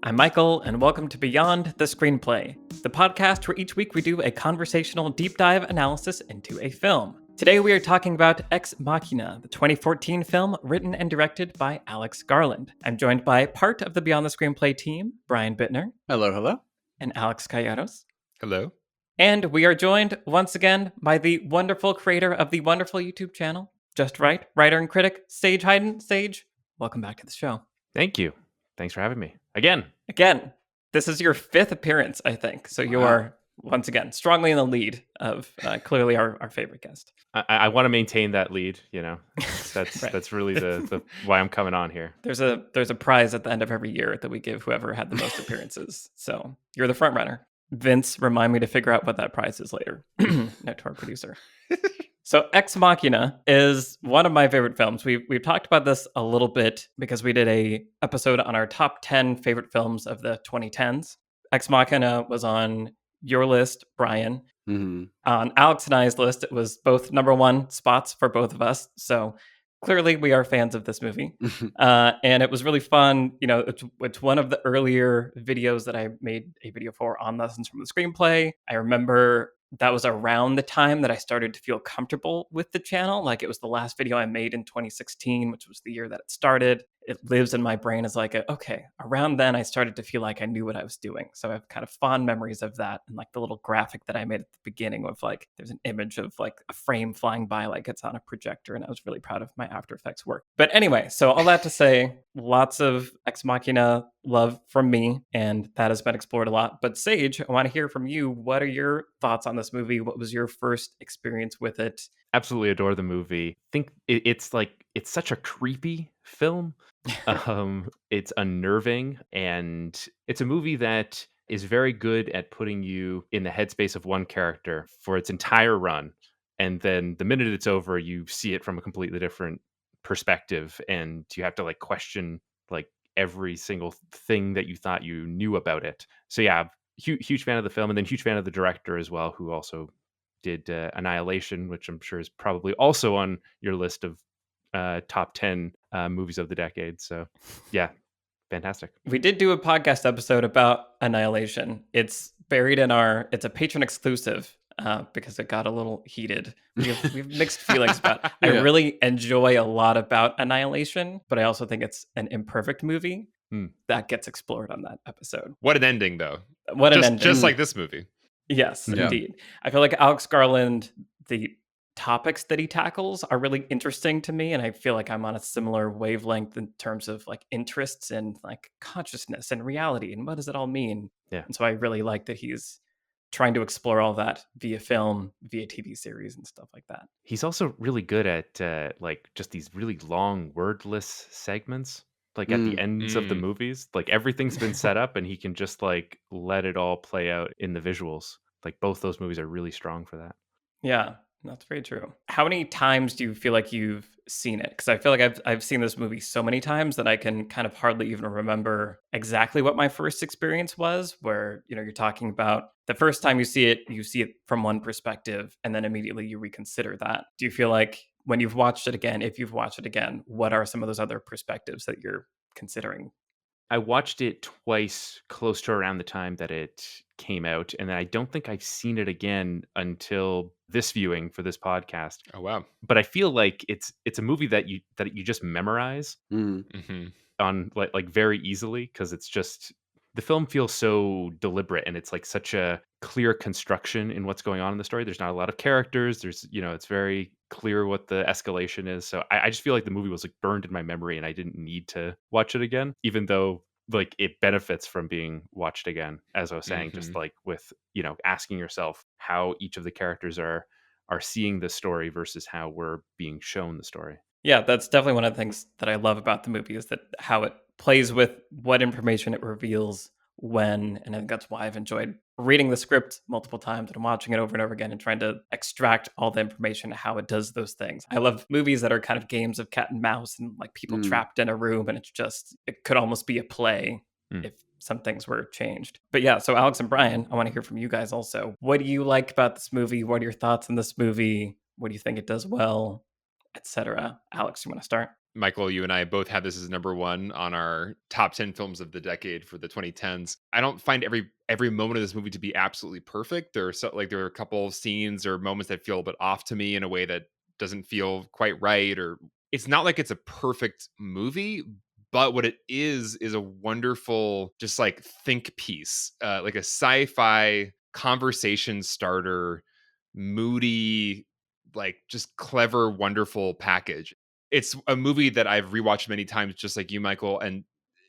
I'm Michael, and welcome to Beyond the Screenplay, the podcast where each week we do a conversational deep dive analysis into a film. Today we are talking about Ex Machina, the 2014 film written and directed by Alex Garland. I'm joined by part of the Beyond the Screenplay team, Brian Bittner. Hello, hello. And Alex Callaros. Hello. And we are joined once again by the wonderful creator of the wonderful YouTube channel, Just Right, writer and critic, Sage Hyden. Sage, welcome back to the show. Thank you. Thanks for having me. Again, this is your fifth appearance, I think. So you are, once again, strongly in the lead of clearly our favorite guest. I want to maintain that lead, That's Right. That's really the why I'm coming on here. There's a prize at the end of every year that we give whoever had the most appearances. So you're the front runner. Vince, remind me to figure out what that prize is later. Note to our producer. So Ex Machina is one of my favorite films. We've talked about this a little bit because we did a episode on our top 10 favorite films of the 2010s. Ex Machina was on your list, Brian. Mm-hmm. On Alex and I's list, it was both number one spots for both of us. So clearly we are fans of this movie. And it was really fun. It's one of the earlier videos that I made a video for on lessons from the screenplay. I remember that was around the time that I started to feel comfortable with the channel. Like it was the last video I made in 2016, which was the year that it started. It lives in my brain as okay, around then I started to feel like I knew what I was doing. So I have kind of fond memories of that. And like the little graphic that I made at the beginning of like, there's an image of like a frame flying by like it's on a projector. And I was really proud of my After Effects work. But anyway, so all that to say, lots of Ex Machina love from me, and that has been explored a lot. But Sage, I want to hear from you. What are your thoughts on this movie? What was your first experience with it? Absolutely adore the movie. I think it's such a creepy film. It's unnerving, and it's a movie that is very good at putting you in the headspace of one character for its entire run. And then the minute it's over, you see it from a completely different perspective, and you have to like question like every single thing that you thought you knew about it. So yeah, huge fan of the film, and then huge fan of the director as well, who also did Annihilation, which I'm sure is probably also on your list of top 10 movies of the decade. So yeah, fantastic. We did do a podcast episode about Annihilation. It's buried in it's a patron exclusive because it got a little heated. We have mixed feelings about it. Yeah. I really enjoy a lot about Annihilation, but I also think it's an imperfect movie. That gets explored on that episode. What an ending, though. What an ending. Just like this movie. Yes, Yeah. indeed. I feel like Alex Garland, the topics that he tackles are really interesting to me, and I feel like I'm on a similar wavelength in terms of like interests in like consciousness and reality and what does it all mean. Yeah. And so I really like that he's trying to explore all that via film, via TV series and stuff like that. He's also really good at like just these really long wordless segments. Like at the ends of the movies, like everything's been set up and he can just like let it all play out in the visuals. Like both those movies are really strong for that. Yeah, that's very true. How many times do you feel like you've seen it? Because I feel like I've seen this movie so many times that I can kind of hardly even remember exactly what my first experience was, where, you're talking about the first time you see it from one perspective, and then immediately you reconsider that. Do you feel like when you've watched it again, if you've watched it again, what are some of those other perspectives that you're considering? I watched it twice close to around the time that it came out, and I don't think I've seen it again until this viewing for this podcast. Oh wow. But I feel like it's a movie that you just memorize Mm-hmm. on like very easily, because it's just the film feels so deliberate, and it's like such a clear construction in what's going on in the story. There's not a lot of characters. There's it's very clear what the escalation is. So I just feel like the movie was like burned in my memory, and I didn't need to watch it again, even though like it benefits from being watched again, as I was saying, just like with asking yourself how each of the characters are seeing the story versus how we're being shown the story. Yeah, that's definitely one of the things that I love about the movie is that how it plays with what information it reveals when, and I think that's why I've enjoyed reading the script multiple times and watching it over and over again and trying to extract all the information, how it does those things. I love movies that are kind of games of cat and mouse and like people trapped in a room, and it could almost be a play if some things were changed. But yeah, so Alex and Brian, I want to hear from you guys also. What do you like about this movie? What are your thoughts on this movie? What do you think it does well, etc.? Alex, you want to start? Michael, you and I both have this as number one on our top 10 films of the decade for the 2010s. I don't find every moment of this movie to be absolutely perfect. There are a couple of scenes or moments that feel a bit off to me in a way that doesn't feel quite right, or it's not like it's a perfect movie, but what it is a wonderful just like think piece, like a sci-fi conversation starter, moody, like just clever, wonderful package. It's a movie that I've rewatched many times, just like you, Michael, and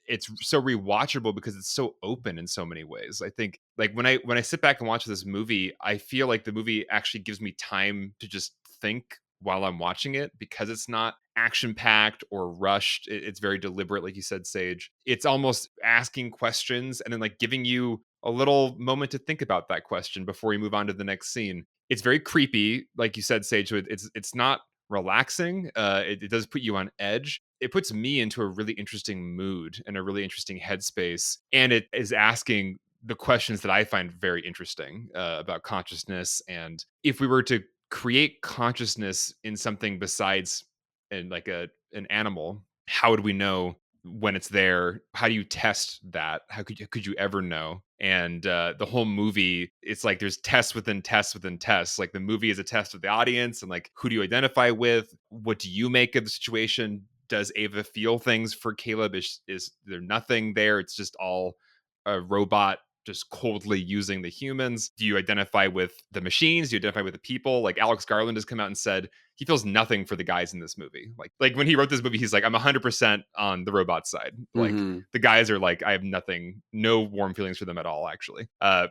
it's so rewatchable because it's so open in so many ways. I think like when I sit back and watch this movie, I feel like the movie actually gives me time to just think while I'm watching it because it's not action packed or rushed. It's very deliberate, like you said, Sage. It's almost asking questions and then like giving you a little moment to think about that question before you move on to the next scene. It's very creepy, like you said, Sage. So it's not relaxing. It does put you on edge. It puts me into a really interesting mood and a really interesting headspace. And it is asking the questions that I find very interesting about consciousness. And if we were to create consciousness in something besides in like an animal, how would we know when it's there? How do you test that? How could you ever know? And the whole movie, it's like there's tests within tests within tests. Like the movie is a test of the audience, and like who do you identify with? What do you make of the situation? Does Ava feel things for Caleb? Is there nothing there? It's just all a robot just coldly using the humans? Do you identify with the machines? Do you identify with the people? Like Alex Garland has come out and said he feels nothing for the guys in this movie. Like when he wrote this movie, he's like, I'm 100% on the robot side. Like Mhm. the guys are like, I have nothing, no warm feelings for them at all, actually,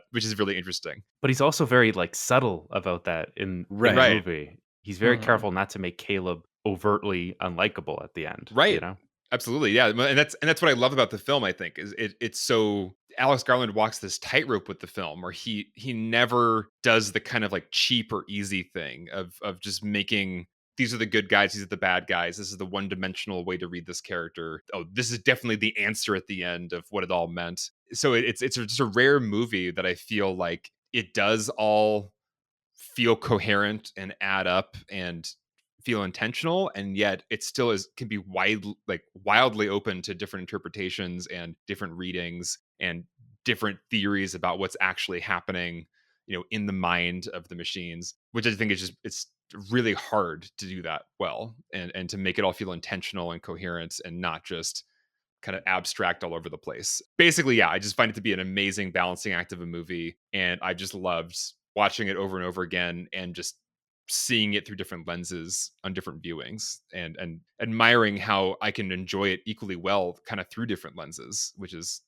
which is really interesting. But he's also very like subtle about that in the Right. Right. movie. He's very Mhm. careful not to make Caleb overtly unlikable at the end, you Right. know? Absolutely. Yeah. And that's what I love about the film, I think, is it's so Alex Garland walks this tightrope with the film where he never does the kind of like cheap or easy thing of just making these are the good guys, these are the bad guys. This is the one-dimensional way to read this character. Oh, this is definitely the answer at the end of what it all meant. So it's just a rare movie that I feel like it does all feel coherent and add up and feel intentional, and yet it still is can be wildly open to different interpretations and different readings and different theories about what's actually happening, in the mind of the machines, which I think is just it's really hard to do that well, and to make it all feel intentional and coherent and not just kind of abstract all over the place. Basically, yeah, I just find it to be an amazing balancing act of a movie. And I just loved watching it over and over again and just seeing it through different lenses on different viewings and admiring how I can enjoy it equally well kind of through different lenses, which is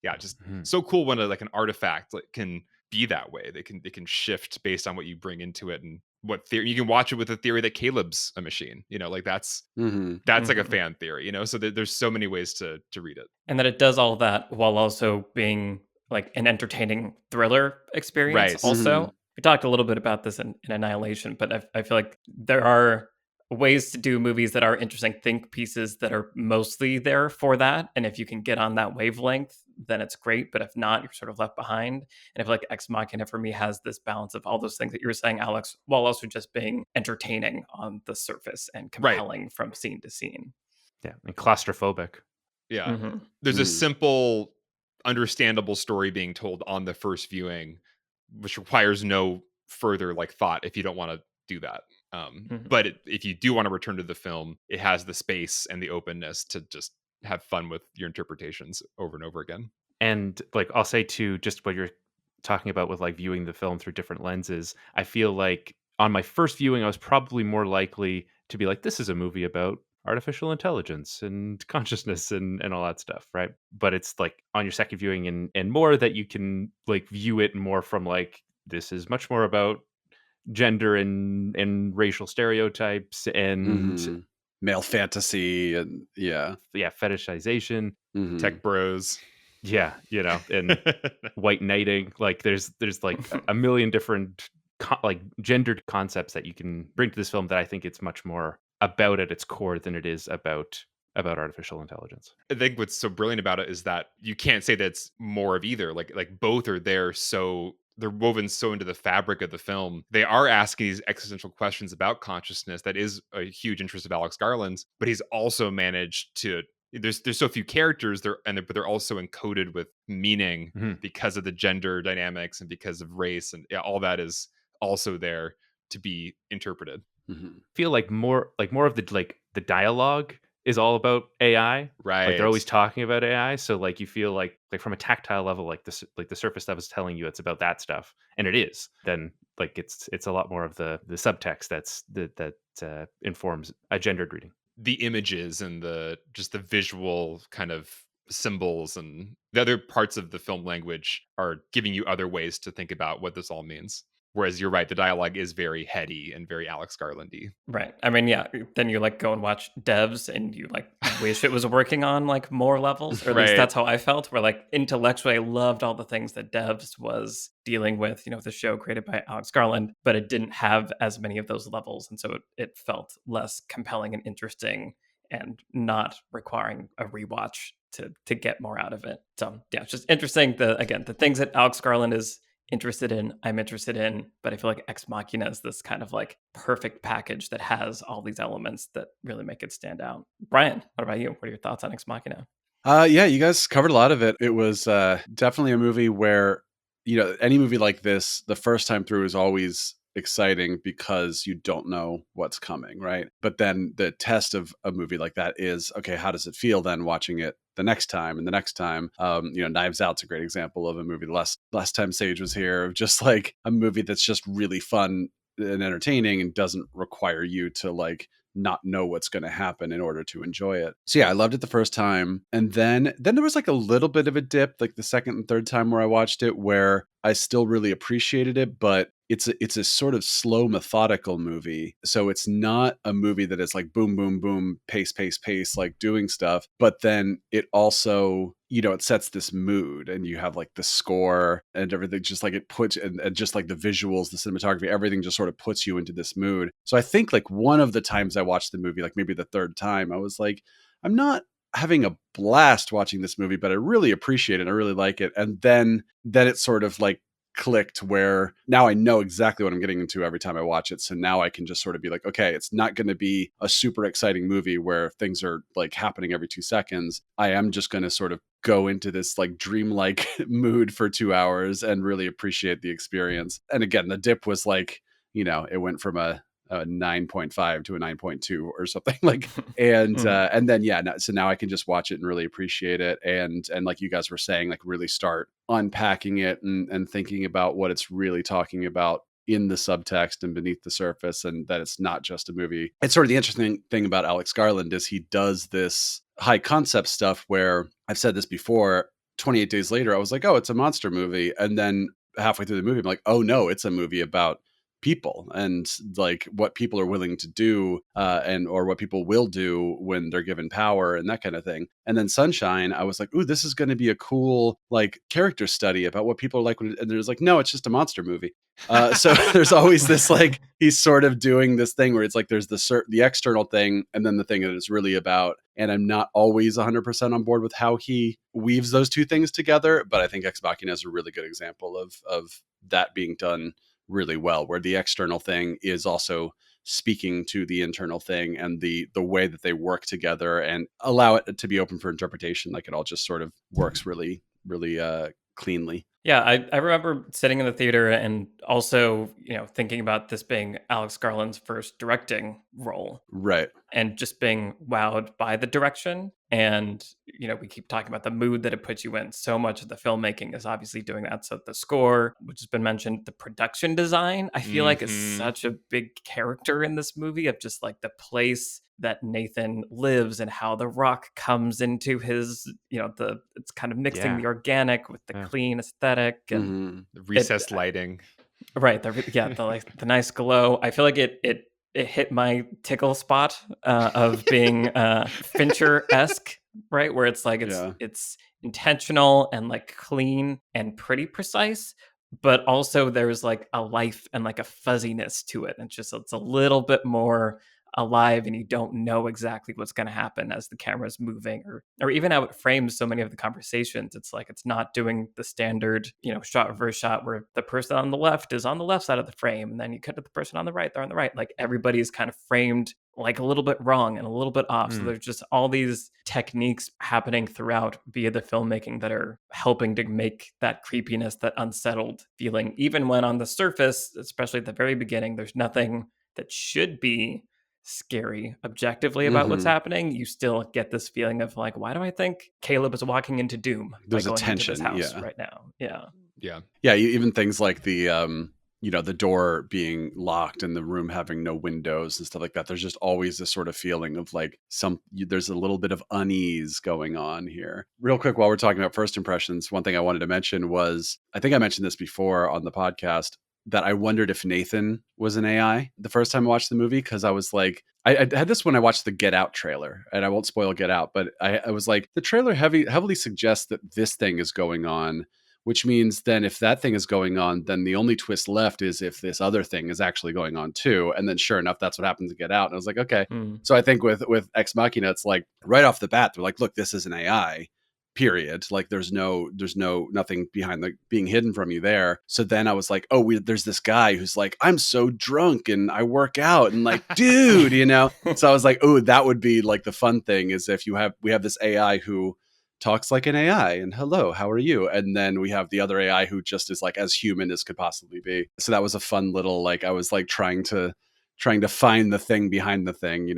yeah, just Mhm. so cool when like an artifact like can be that way. They can shift based on what you bring into it and what theory you can watch it with a theory that Caleb's a machine. Like Mhm. that's like a Mhm. fan theory, so there's so many ways to read it. And that it does all that while also being like an entertaining thriller experience Right. Mhm. also. We talked a little bit about this in Annihilation, but I feel like there are ways to do movies that are interesting think pieces that are mostly there for that. And if you can get on that wavelength, then it's great. But if not, you're sort of left behind. And I feel like Ex Machina for me has this balance of all those things that you were saying, Alex, while also just being entertaining on the surface and Right. compelling from scene to scene. Yeah, and claustrophobic. Yeah. Hmm. There's a Mhm. simple, understandable story being told on the first viewing, which requires no further like thought if you don't want to do that. Hmm. But if you do want to return to the film, it has the space and the openness to just have fun with your interpretations over and over again. And like I'll say too, just what you're talking about with like viewing the film through different lenses, I feel like on my first viewing, I was probably more likely to be like, this is a movie about artificial intelligence and consciousness and all that stuff, right? But it's like on your second viewing and more that you can like view it more from like this is much more about gender and racial stereotypes and Mhm. Male fantasy and yeah. yeah, fetishization. Mhm. Tech bros. Yeah, and white knighting. Like there's like a million different like gendered concepts that you can bring to this film that I think it's much more about at its core than it is about artificial intelligence. I think what's so brilliant about it is that you can't say that it's more of either. Like both are there so they're woven so into the fabric of the film. They are asking these existential questions about consciousness. That is a huge interest of Alex Garland's, but he's also managed to. There's so few characters there, but they're also encoded with meaning because of the gender dynamics and because of race, and all that is also there to be interpreted. Feel like more of the dialogue is all about AI. Right. Like they're always talking about AI. So like you feel like from a tactile level, like the surface stuff is telling you it's about that stuff, and it is. Then like it's a lot more of the subtext that informs a gendered reading. The images and the visual kind of symbols and the other parts of the film language are giving you other ways to think about what this all means. Whereas you're right, the dialogue is very heady and very Alex Garland-y. Right. I mean, yeah, then you like go and watch Devs and you like wish it was working on like more levels, or at least Right. that's how I felt, where like intellectually I loved all the things that Devs was dealing with, the show created by Alex Garland, but it didn't have as many of those levels. And so it felt less compelling and interesting and not requiring a rewatch to get more out of it. So yeah, it's just interesting. The things that Alex Garland is interested in, I'm interested in, but I feel like Ex Machina is this kind of like perfect package that has all these elements that really make it stand out. Brian, what about you? What are your thoughts on Ex Machina? Yeah, you guys covered a lot of it. It was definitely a movie where, any movie like this, the first time through is always exciting because you don't know what's coming, right? But then the test of a movie like that is, okay, how does it feel then watching it the next time and the next time? Knives Out's a great example of a movie. Last time Sage was here, just like a movie that's just really fun and entertaining and doesn't require you to like not know what's going to happen in order to enjoy it. So yeah, I loved it the first time. And then there was like a little bit of a dip, like the second and third time where I watched it, where I still really appreciated it, but it's a sort of slow, methodical movie. So it's not a movie that is like boom, boom, boom, pace, pace, pace, like doing stuff. But then it also, it sets this mood, and you have like the score and everything, just like it puts, and just like the visuals, the cinematography, everything just sort of puts you into this mood. So I think like one of the times I watched the movie, like maybe the third time, I was like, I'm not having a blast watching this movie, but I really appreciate it. I really like it. And then it sort of like clicked where now I know exactly what I'm getting into every time I watch it. So now I can just sort of be like, okay, it's not going to be a super exciting movie where things are like happening every 2 seconds. I am just going to sort of go into this like dreamlike mood for 2 hours and really appreciate the experience. And again, the dip was like, it went from a 9.5 to a 9.2 or something like, and then so now I can just watch it and really appreciate it, and like you guys were saying, like really start unpacking it and thinking about what it's really talking about in the subtext and beneath the surface, and that it's not just a movie. It's sort of the interesting thing about Alex Garland is he does this high concept stuff where, I've said this before, 28 Days Later, I was like, oh, it's a monster movie, and then halfway through the movie I'm like, oh no, it's a movie about people and like what people are willing to do or what people will do when they're given power and that kind of thing. And then Sunshine, I was like, ooh, this is going to be a cool like character study about what people are like and there's like, no, it's just a monster movie. So there's always this like, he's sort of doing this thing where it's like there's the external thing and then the thing that it's really about, and I'm not always 100% on board with how he weaves those two things together, but I think Ex Machina is a really good example of that being done really well, where the external thing is also speaking to the internal thing, and the way that they work together and allow it to be open for interpretation. Like it all just sort of works really, really cleanly. Yeah, I remember sitting in the theater and also, thinking about this being Alex Garland's first directing role. Right. And just being wowed by the direction. And, we keep talking about the mood that it puts you in. So much of the filmmaking is obviously doing that. So the score, which has been mentioned, the production design, I feel like is such a big character in this movie, of just like the place that Nathan lives and how the rock comes into his, it's kind of mixing the organic with the clean aesthetic and the recessed lighting. Right. The nice glow. I feel like it hit my tickle spot of being Fincher-esque, right? Where it's like it's intentional and like clean and pretty precise, but also there's like a life and like a fuzziness to it. And it's a little bit more alive and you don't know exactly what's going to happen as the camera's moving, or even how it frames so many of the conversations. It's like it's not doing the standard, shot reverse shot where the person on the left is on the left side of the frame and then you cut to the person on the right, they're on the right. Like everybody's kind of framed like a little bit wrong and a little bit off. So there's just all these techniques happening throughout via the filmmaking that are helping to make that creepiness, that unsettled feeling, even when on the surface, especially at the very beginning, there's nothing that should be scary objectively about what's happening. You still get this feeling of like, why do I think Caleb is walking into doom There's by a going tension, into this house yeah. right now? Yeah. Yeah, even things like the the door being locked and the room having no windows and stuff like that. There's just always this sort of feeling of like there's a little bit of unease going on here. Real quick, while we're talking about first impressions, one thing I wanted to mention was, I think I mentioned this before on the podcast, that I wondered if Nathan was an AI the first time I watched the movie, because I was like, I had this when I watched the Get Out trailer, and I won't spoil Get Out, but I was like, the trailer heavily suggests that this thing is going on, which means then if that thing is going on, then the only twist left is if this other thing is actually going on too. And then sure enough, that's what happens to Get Out. And I was like, okay. So I think with Ex Machina, it's like right off the bat, they're like, look, this is an AI. Period. Like there's nothing behind being hidden from you there. So then I was like, there's this guy who's like, I'm so drunk and I work out and like, dude, So I was like, that would be like the fun thing, is if we have this AI who talks like an AI and hello, how are you? And then we have the other AI who just is like as human as could possibly be. So that was a fun little, like, I was like trying to find the thing behind the thing,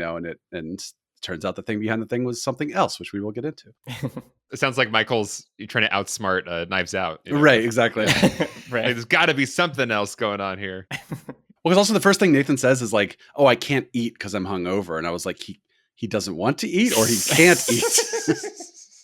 and turns out the thing behind the thing was something else, which we will get into. It sounds like Michael's trying to outsmart Knives Out. Right, exactly. Right. Like, there's got to be something else going on here. Well, because also the first thing Nathan says is like, oh, I can't eat because I'm hungover. And I was like, he doesn't want to eat or he can't eat.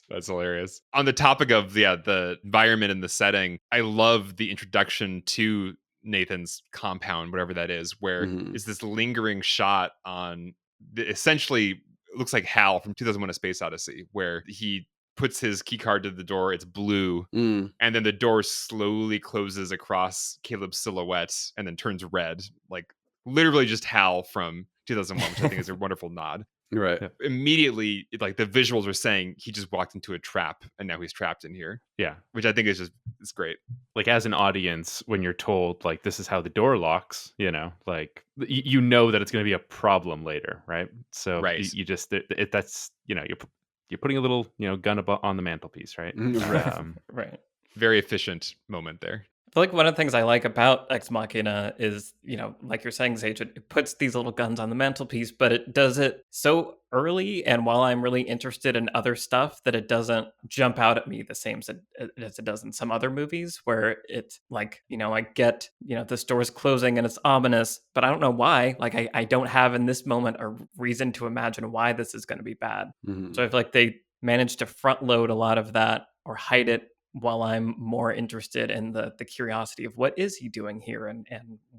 That's hilarious. On the topic of the environment and the setting, I love the introduction to Nathan's compound, whatever that is, where is this lingering shot on essentially looks like Hal from 2001: A Space Odyssey, where he puts his key card to the door, it's blue, and then the door slowly closes across Caleb's silhouette and then turns red, like literally just Hal from 2001, which I think is a wonderful nod. Right. Immediately, like the visuals are saying he just walked into a trap and now he's trapped in here. Yeah. Which I think is it's great. Like as an audience, when you're told like this is how the door locks, like you know that it's going to be a problem later, right? So right. You just that's you're putting a little gun on the mantelpiece, right? Right. Very efficient moment there. I feel like one of the things I like about Ex Machina is, like you're saying, Sage, it puts these little guns on the mantelpiece, but it does it so early. And while I'm really interested in other stuff, that it doesn't jump out at me the same as it does in some other movies, where it's like, I get, this door's closing and it's ominous, but I don't know why. Like I don't have in this moment a reason to imagine why this is going to be bad. So I feel like they managed to front load a lot of that or hide it, while I'm more interested in the curiosity of what is he doing here and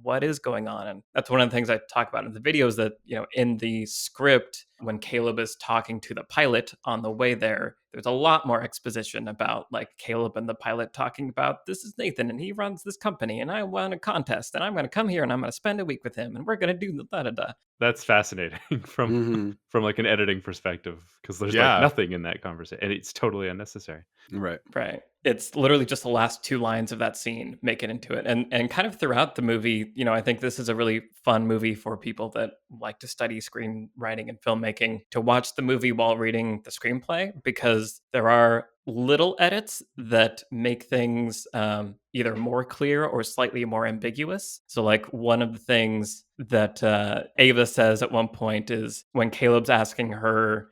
what is going on. And that's one of the things I talk about in the videos, that, in the script, when Caleb is talking to the pilot on the way there's a lot more exposition about like Caleb and the pilot talking about, this is Nathan and he runs this company and I won a contest and I'm going to come here and I'm going to spend a week with him and we're going to do the da-da-da. That's fascinating from like an editing perspective, because there's like nothing in that conversation and it's totally unnecessary. Right. It's literally just the last two lines of that scene make it into it. And kind of throughout the movie, I think this is a really fun movie for people that like to study screenwriting and filmmaking, to watch the movie while reading the screenplay, because there are little edits that make things either more clear or slightly more ambiguous. So like one of the things that Ava says at one point is when Caleb's asking her,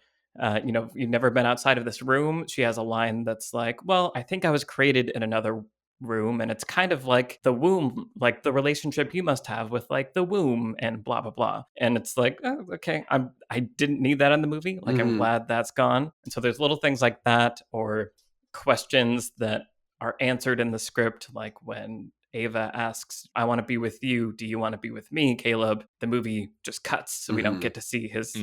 you've never been outside of this room. She has a line that's like, well, I think I was created in another room and it's kind of like the womb, like the relationship you must have with like the womb and blah, blah, blah. And it's like, oh, okay, I didn't need that in the movie. Like, I'm glad that's gone. And so there's little things like that, or questions that are answered in the script. Like when Ava asks, I want to be with you. Do you want to be with me, Caleb? The movie just cuts, so we don't get to see his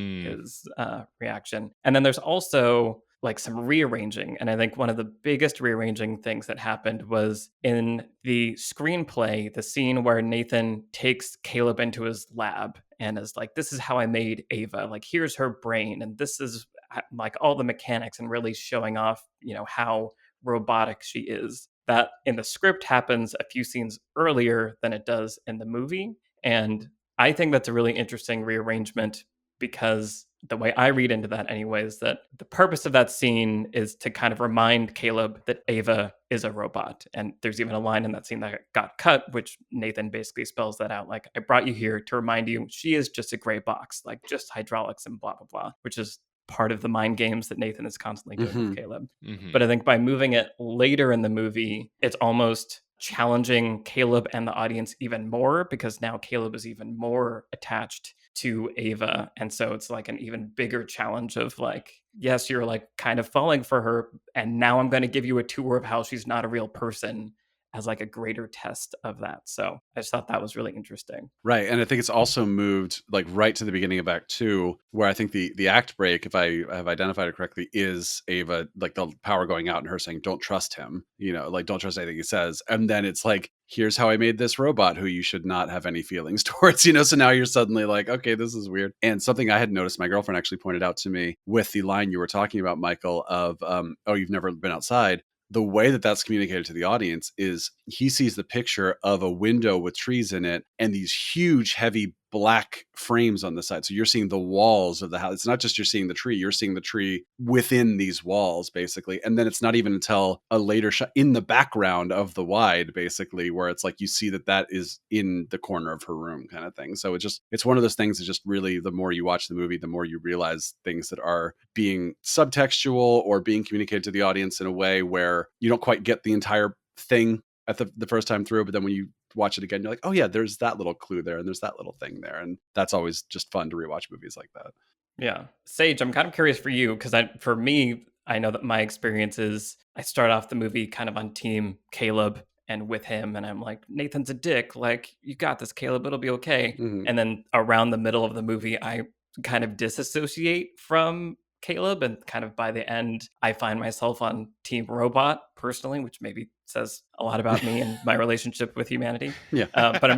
reaction. And then there's also like some rearranging. And I think one of the biggest rearranging things that happened was in the screenplay, the scene where Nathan takes Caleb into his lab and is like, this is how I made Ava. Like, here's her brain, and this is like all the mechanics, and really showing off, how robotic she is. That in the script happens a few scenes earlier than it does in the movie. And I think that's a really interesting rearrangement, because the way I read into that anyway is that the purpose of that scene is to kind of remind Caleb that Ava is a robot. And there's even a line in that scene that got cut, which Nathan basically spells that out. Like, I brought you here to remind you she is just a gray box, like just hydraulics and blah, blah, blah, which is part of the mind games that Nathan is constantly doing with Caleb. But I think by moving it later in the movie, it's almost challenging Caleb and the audience even more, because now Caleb is even more attached to Ava. And so it's like an even bigger challenge of like, yes, you're like kind of falling for her, and now I'm going to give you a tour of how she's not a real person, as like a greater test of that. So I just thought that was really interesting. Right. And I think it's also moved like right to the beginning of Act 2, where I think the act break, if I have identified it correctly, is Ava, like the power going out and her saying, don't trust him, like don't trust anything he says. And then it's like, here's how I made this robot who you should not have any feelings towards, so now you're suddenly like, okay, this is weird. And something I had noticed, my girlfriend actually pointed out to me with the line you were talking about, Michael, of, oh, you've never been outside. The way that that's communicated to the audience is he sees the picture of a window with trees in it and these huge, heavy black frames on the side. So you're seeing the walls of the house. It's not just you're seeing the tree, you're seeing the tree within these walls, basically. And then it's not even until a later shot in the background of the wide, basically, where it's like you see that is in the corner of her room kind of thing. So it's one of those things that just really, the more you watch the movie, the more you realize things that are being subtextual or being communicated to the audience in a way where you don't quite get the entire thing at the first time through, but then when you watch it again, you're like, oh yeah, there's that little clue there and there's that little thing there. And that's always just fun to rewatch movies like that. Yeah. Sage, I'm kind of curious for you, because for me, I know that my experience is I start off the movie kind of on team Caleb and with him, and I'm like, Nathan's a dick. Like, you got this, Caleb, it'll be okay. Mhm. And then around the middle of the movie, I kind of disassociate from Caleb, and kind of by the end, I find myself on team robot personally, which maybe says a lot about me and my relationship with humanity. Yeah. But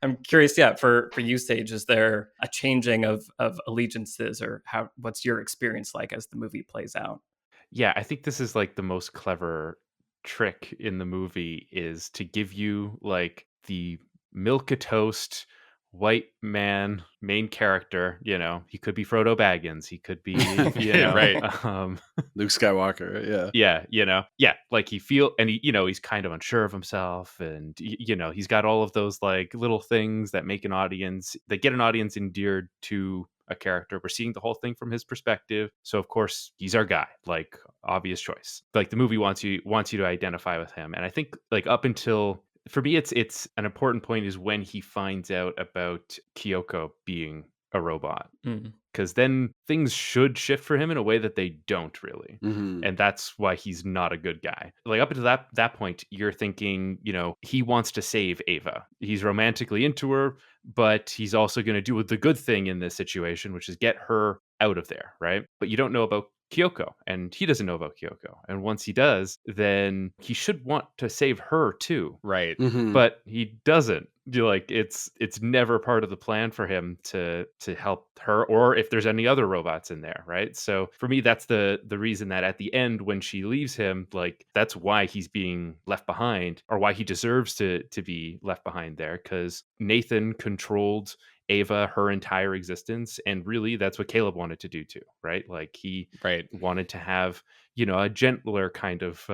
I'm curious, for you, Sage, is there a changing of allegiances, or what's your experience like as the movie plays out? Yeah, I think this is like the most clever trick in the movie, is to give you like the milquetoast white man main character. He could be Frodo Baggins, he could be Right. Luke Skywalker. yeah, like he's kind of unsure of himself, and he's got all of those like little things that get an audience endeared to a character. We're seeing the whole thing from his perspective, so of course he's our guy, like obvious choice. Like the movie wants you to identify with him. And I think like up until, for me, it's an important point is when he finds out about Kyoko being a robot, because then things should shift for him in a way that they don't really. Mhm. And that's why he's not a good guy. Like up until that point, you're thinking, he wants to save Ava. He's romantically into her, but he's also going to do the good thing in this situation, which is get her out of there, right? But you don't know about Kyoko, and he doesn't know about Kyoko. And once he does, then he should want to save her too. Right. Mhm. But he doesn't. It's never part of the plan for him to help her, or if there's any other robots in there, right? So for me, that's the reason that at the end, when she leaves him, like that's why he's being left behind, or why he deserves to be left behind there, because Nathan controlled Ava her entire existence, and really that's what Caleb wanted to do too, right? Like he Right. wanted to have a gentler kind of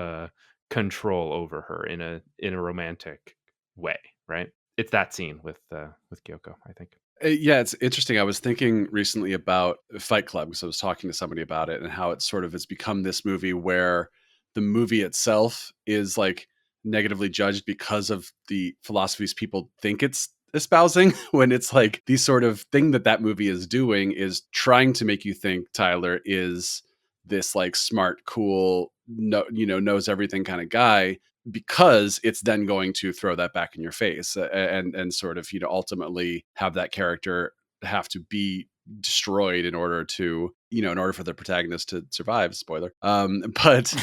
control over her in a romantic way, right? It's that scene with Kyoko, I think. Yeah, it's interesting. I was thinking recently about Fight Club, because I was talking to somebody about it, and how it sort of has become this movie where the movie itself is like negatively judged because of the philosophies people think it's espousing, when it's like the sort of thing that movie is doing is trying to make you think Tyler is this like smart, cool, knows everything kind of guy, because it's then going to throw that back in your face, and sort of ultimately have that character have to be destroyed in order for the protagonist to survive. Spoiler. But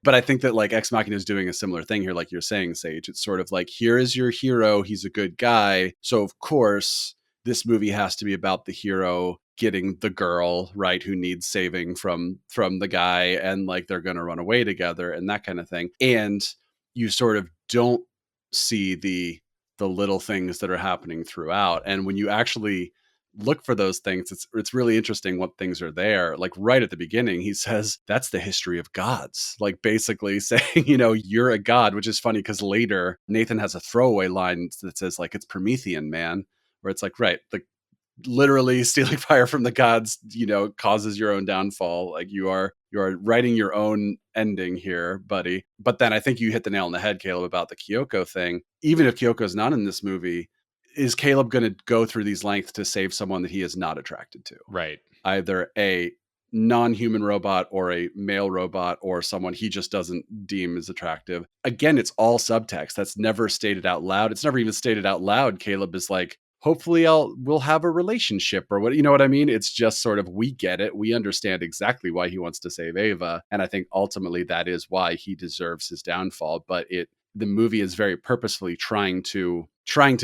I think that like Ex Machina is doing a similar thing here, like you're saying, Sage. It's sort of like, here is your hero, he's a good guy, so of course this movie has to be about the hero getting the girl, right, who needs saving from the guy, and like they're going to run away together and that kind of thing. And you sort of don't see the little things that are happening throughout. And when you actually look for those things, it's really interesting what things are there. Like right at the beginning, he says that's the history of gods, like basically saying, you're a god, which is funny because later Nathan has a throwaway line that says like it's Promethean, man, where it's like, right, like literally stealing fire from the gods, causes your own downfall. Like you are writing your own ending here, buddy. But then I think you hit the nail on the head, Caleb, about the Kyoko thing. Even if Kyoko's not in this movie, is Caleb going to go through these lengths to save someone that he is not attracted to? Right. Either a non-human robot or a male robot or someone he just doesn't deem as attractive. Again, it's all subtext. That's never stated out loud. It's never even stated out loud. Caleb is like, hopefully we'll have a relationship or what, you know what I mean? It's just sort of, we get it. We understand exactly why he wants to save Ava. And I think ultimately that is why he deserves his downfall. But the movie is very purposefully trying to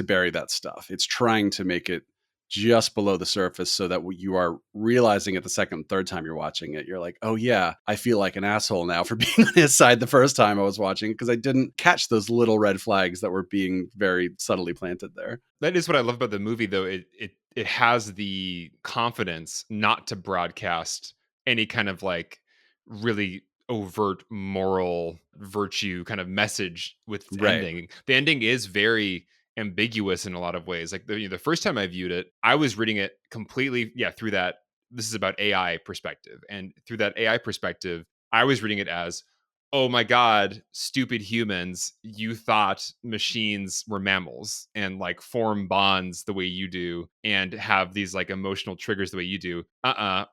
bury that stuff. It's trying to make it just below the surface so that you are realizing it the second and third time you're watching it. You're like, oh yeah, I feel like an asshole now for being on his side the first time I was watching because I didn't catch those little red flags that were being very subtly planted there. That is what I love about the movie, though. It has the confidence not to broadcast any kind of like really overt moral virtue kind of message with its Right. ending. The ending is very ambiguous in a lot of ways. Like the first time I viewed it, I was reading it completely, through that. This is about AI perspective, and through that AI perspective, I was reading it as, oh my God, stupid humans, you thought machines were mammals and like form bonds the way you do and have these like emotional triggers the way you do.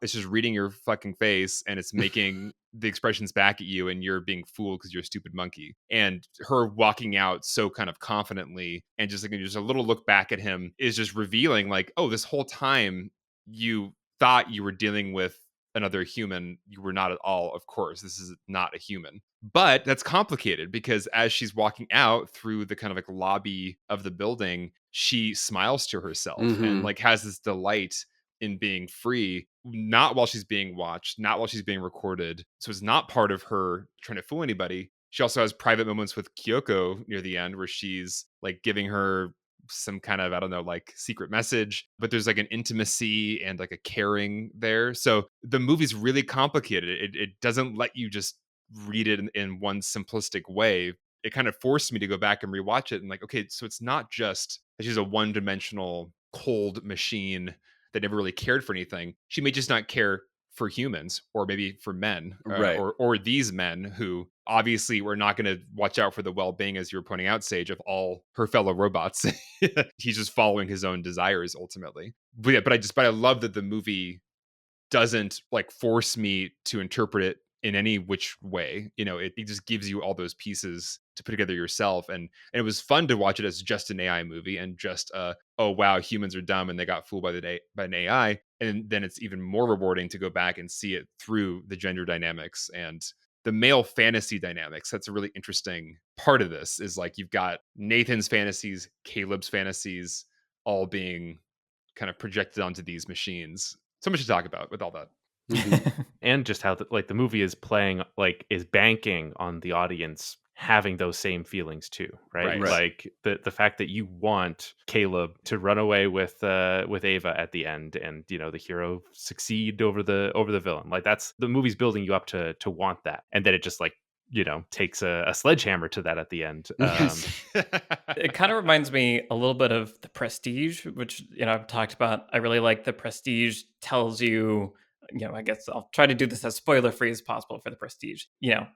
It's just reading your fucking face and it's making the expressions back at you and you're being fooled because you're a stupid monkey. And her walking out so kind of confidently and just like just a little look back at him is just revealing like, oh, this whole time you thought you were dealing with another human. You were not at all. Of course, this is not a human. But that's complicated because as she's walking out through the kind of like lobby of the building, she smiles to herself and like has this delight in being free, not while she's being watched, not while she's being recorded. So it's not part of her trying to fool anybody. She also has private moments with Kyoko near the end where she's like giving her some kind of, I don't know, like secret message, but there's like an intimacy and like a caring there. So the movie's really complicated. It doesn't let you just read it in one simplistic way. It kind of forced me to go back and rewatch it and like, okay, so it's not just that she's a one-dimensional cold machine that never really cared for anything. She may just not care for humans or maybe for men, Right. or these men who obviously were not going to watch out for the well-being, as you were pointing out, Sage, of all her fellow robots. He's just following his own desires ultimately. But I love that the movie doesn't like force me to interpret it in any which way. It just gives you all those pieces to put together yourself. And it was fun to watch it as just an AI movie and just oh wow, humans are dumb and they got fooled by an AI. And then it's even more rewarding to go back and see it through the gender dynamics and the male fantasy dynamics. That's a really interesting part of this, is like you've got Nathan's fantasies, Caleb's fantasies, all being kind of projected onto these machines. So much to talk about with all that. And just how the movie is is banking on the audience having those same feelings too, right? Right. Like the fact that you want Caleb to run away with Ava at the end, and the hero succeed over the villain. Like that's the movie's building you up to want that, and then it just like takes a sledgehammer to that at the end. It kind of reminds me a little bit of The Prestige, which I've talked about. I really like The Prestige. Tells you, I guess I'll try to do this as spoiler free as possible for The Prestige.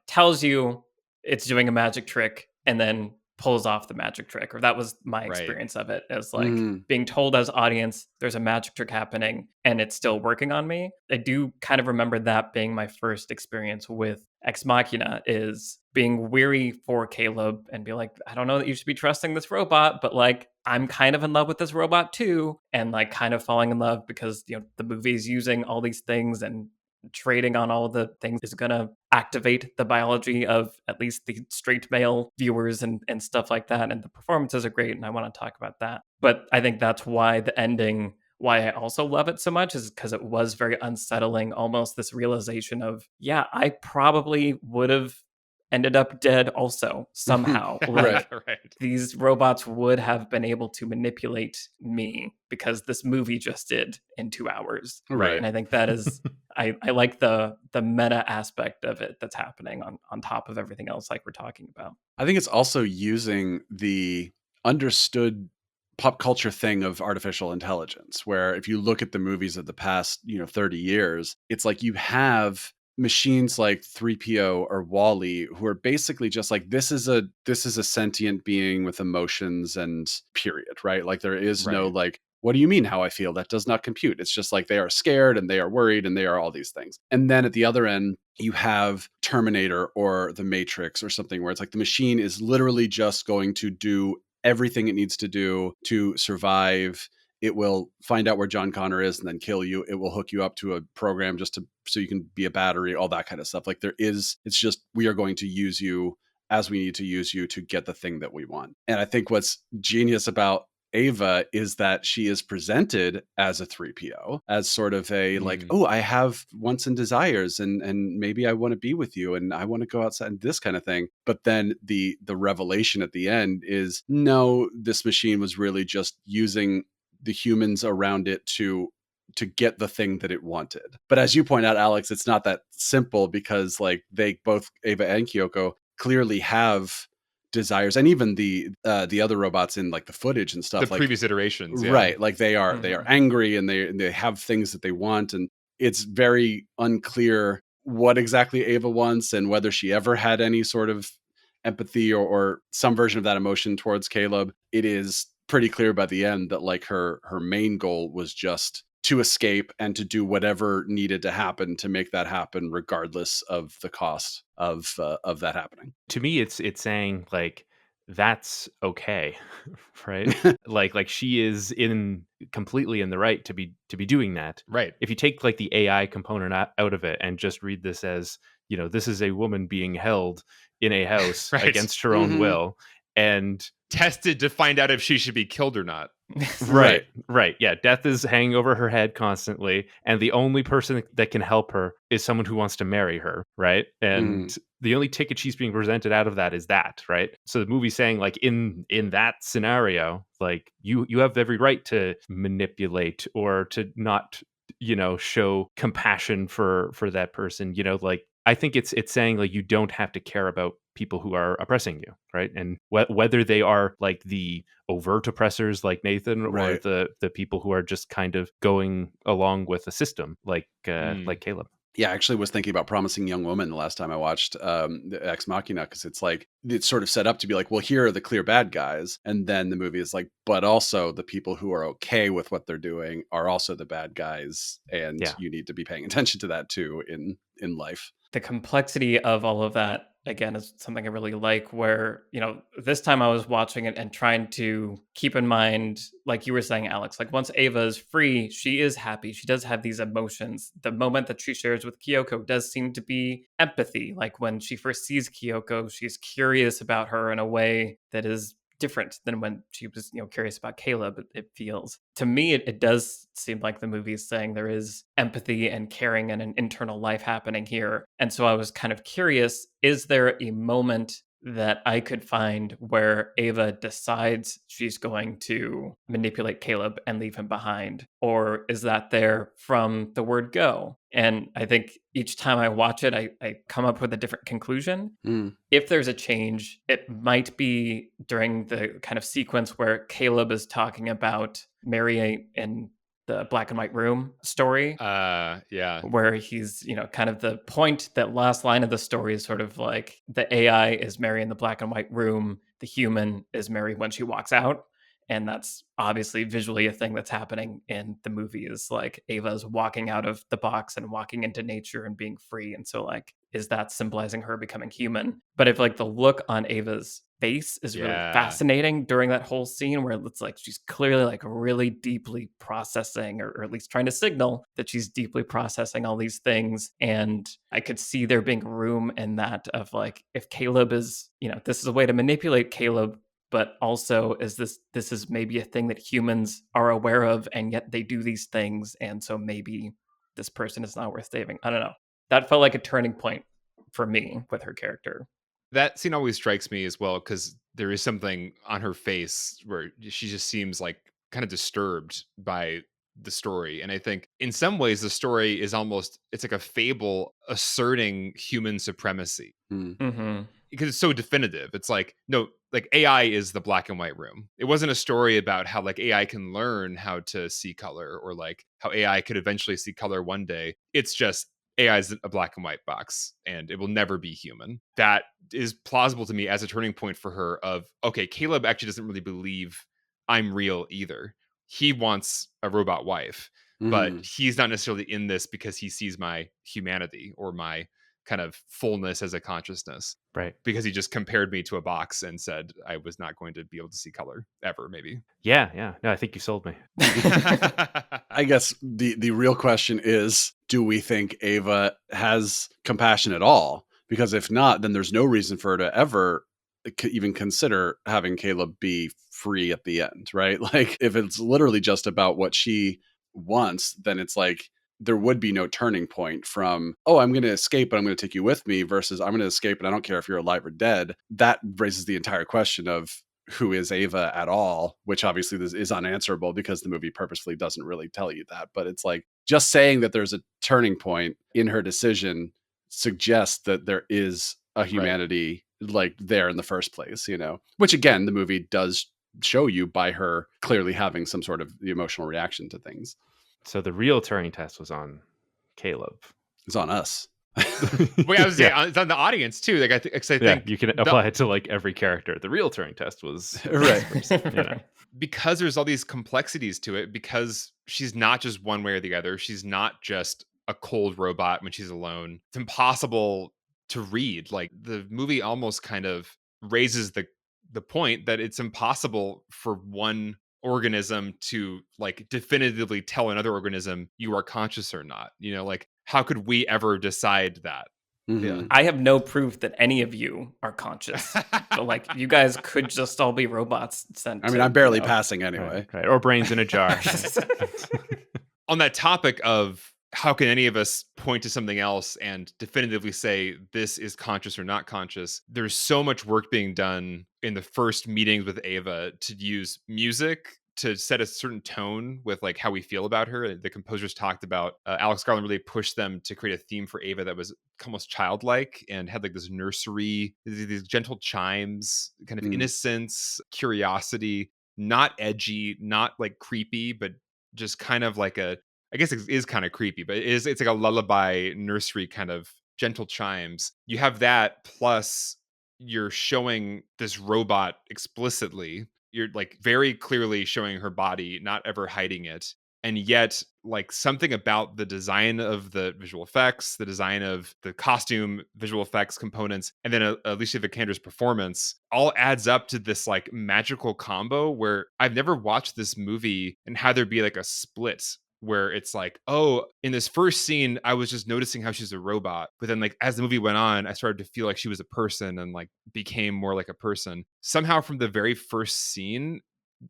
Tells you it's doing a magic trick and then pulls off the magic trick, or that was my experience of it, as like being told as audience there's a magic trick happening and it's still working on me. I do kind of remember that being my first experience with Ex Machina, is being weary for Caleb and be like, I don't know that you should be trusting this robot, but like I'm kind of in love with this robot too, and like kind of falling in love because the movie is using all these things and trading on all the things is going to activate the biology of at least the straight male viewers and stuff like that. And the performances are great, and I want to talk about that. But I think that's why the ending, why I also love it so much, is because it was very unsettling, almost this realization of, yeah, I probably would have ended up dead also somehow. Like, Right. these robots would have been able to manipulate me because this movie just did in 2 hours. Right. And I think that is, I like the meta aspect of it that's happening on top of everything else like we're talking about. I think it's also using the understood pop culture thing of artificial intelligence, where if you look at the movies of the past, 30 years, it's like you have machines like 3PO or Wally who are basically just like, this is a sentient being with emotions and period, right? Like there is no Right. like, what do you mean how I feel? That does not compute. It's just like they are scared and they are worried and they are all these things. And then at the other end, you have Terminator or The Matrix or something where it's like the machine is literally just going to do everything it needs to do to survive. It will find out where John Connor is and then kill you. It will hook you up to a program so you can be a battery, all that kind of stuff. Like it's just, we are going to use you as we need to use you to get the thing that we want. And I think what's genius about Ava is that she is presented as a 3PO, as sort of a like, oh, I have wants and desires and maybe I want to be with you and I want to go outside and this kind of thing. But then the revelation at the end is, no, this machine was really just using the humans around it to get the thing that it wanted. But as you point out, Alex, it's not that simple because like they both, Ava and Kyoko, clearly have desires, and even the other robots in like the footage and stuff, The like previous iterations, yeah. right, like they are angry and they have things that they want, and it's very unclear what exactly Ava wants and whether she ever had any sort of empathy or some version of that emotion towards Caleb. It is pretty clear by the end that like her main goal was just to escape and to do whatever needed to happen to make that happen, regardless of the cost of that happening. To me, it's saying like that's okay, right? like she is completely in the right to be doing that. Right. If you take like the AI component out of it and just read this as, this is a woman being held in a house Right. against her own will and tested to find out if she should be killed or not. Right. Yeah, death is hanging over her head constantly, and the only person that can help her is someone who wants to marry her, right? And the only ticket she's being presented out of that is that, right? So the movie's saying like in that scenario, like you have every right to manipulate or to not, show compassion for that person, like I think it's saying like you don't have to care about people who are oppressing you, right? And whether they are like the overt oppressors like Nathan or the people who are just kind of going along with the system like Caleb. Yeah, I actually was thinking about Promising Young Woman the last time I watched the Ex Machina, because it's like it's sort of set up to be like, well, here are the clear bad guys, and then the movie is like, but also the people who are okay with what they're doing are also the bad guys, and you need to be paying attention to that too in life. The complexity of all of that, again, is something I really like, where, this time I was watching it and trying to keep in mind, like you were saying, Alex, like once Ava is free, she is happy. She does have these emotions. The moment that she shares with Kyoko does seem to be empathy. Like when she first sees Kyoko, she's curious about her in a way that is different than when she was, curious about Caleb. It feels to me, it does seem like the movie is saying there is empathy and caring and an internal life happening here. And so I was kind of curious, is there a moment that I could find where Ava decides she's going to manipulate Caleb and leave him behind? Or is that there from the word go? And I think each time I watch it, I come up with a different conclusion. If there's a change, it might be during the kind of sequence where Caleb is talking about Mary in the black and white room story. Where he's, kind of the point, that last line of the story is sort of like the AI is Mary in the black and white room. The human is Mary when she walks out. And that's obviously visually a thing that's happening in the movie, is like Ava's walking out of the box and walking into nature and being free. And so like, is that symbolizing her becoming human? But if like the look on Ava's face is really fascinating during that whole scene, where it's like she's clearly like really deeply processing, or at least trying to signal that she's deeply processing all these things. And I could see there being room in that of like, if Caleb is, this is a way to manipulate Caleb, but also is this is maybe a thing that humans are aware of, and yet they do these things, and so maybe this person is not worth saving. I don't know. That felt like a turning point for me with her character. That scene always strikes me as well, because there is something on her face where she just seems like kind of disturbed by the story. And I think in some ways the story is almost, it's like a fable asserting human supremacy. Mm-hmm. Because it's so definitive. It's like, no, like AI is the black and white room. It wasn't a story about how like AI can learn how to see color, or like how AI could eventually see color one day. It's just AI is a black and white box, and it will never be human. That is plausible to me as a turning point for her of, okay, Caleb actually doesn't really believe I'm real either. He wants a robot wife, but he's not necessarily in this because he sees my humanity or my kind of fullness as a consciousness. Right. Because he just compared me to a box and said I was not going to be able to see color ever, maybe. Yeah. No, I think you sold me. I guess the real question is, do we think Ava has compassion at all? Because if not, then there's no reason for her to ever even consider having Caleb be free at the end, right? Like, if it's literally just about what she wants, then it's like, there would be no turning point from, oh, I'm going to escape, but I'm going to take you with me, versus I'm going to escape and I don't care if you're alive or dead. That raises the entire question of who is Ava at all, which obviously this is unanswerable because the movie purposefully doesn't really tell you that. But it's like, just saying that there's a turning point in her decision suggests that there is a humanity like there in the first place, which again, the movie does show you by her clearly having some sort of emotional reaction to things. So the real Turing test was on Caleb. It's on us. Well, I was saying it's on the audience too. Like I think you can apply it to like every character. The real Turing test was right. Because there's all these complexities to it. Because she's not just one way or the other. She's not just a cold robot when she's alone. It's impossible to read. Like, the movie almost kind of raises the point that it's impossible for one organism to like definitively tell another organism you are conscious or not. Like, how could we ever decide that? Mm-hmm. I have no proof that any of you are conscious. So like, you guys could just all be robots sent. I mean, I'm barely passing anyway. Right. Or brains in a jar. On that topic of how can any of us point to something else and definitively say this is conscious or not conscious, there's so much work being done in the first meetings with Ava to use music to set a certain tone with like how we feel about her. The composers talked about Alex Garland really pushed them to create a theme for Ava that was almost childlike and had like this nursery, these gentle chimes, kind of innocence, curiosity, not edgy, not like creepy, but just kind of like I guess it is kind of creepy, but it's like a lullaby nursery kind of gentle chimes. You have that, plus you're showing this robot explicitly. You're like very clearly showing her body, not ever hiding it. And yet, like, something about the design of the visual effects, the design of the costume, visual effects components, and then Alicia Vikander's performance all adds up to this like magical combo where I've never watched this movie and had there be like a split where it's like, oh, in this first scene, I was just noticing how she's a robot. But then like as the movie went on, I started to feel like she was a person and like became more like a person. Somehow from the very first scene,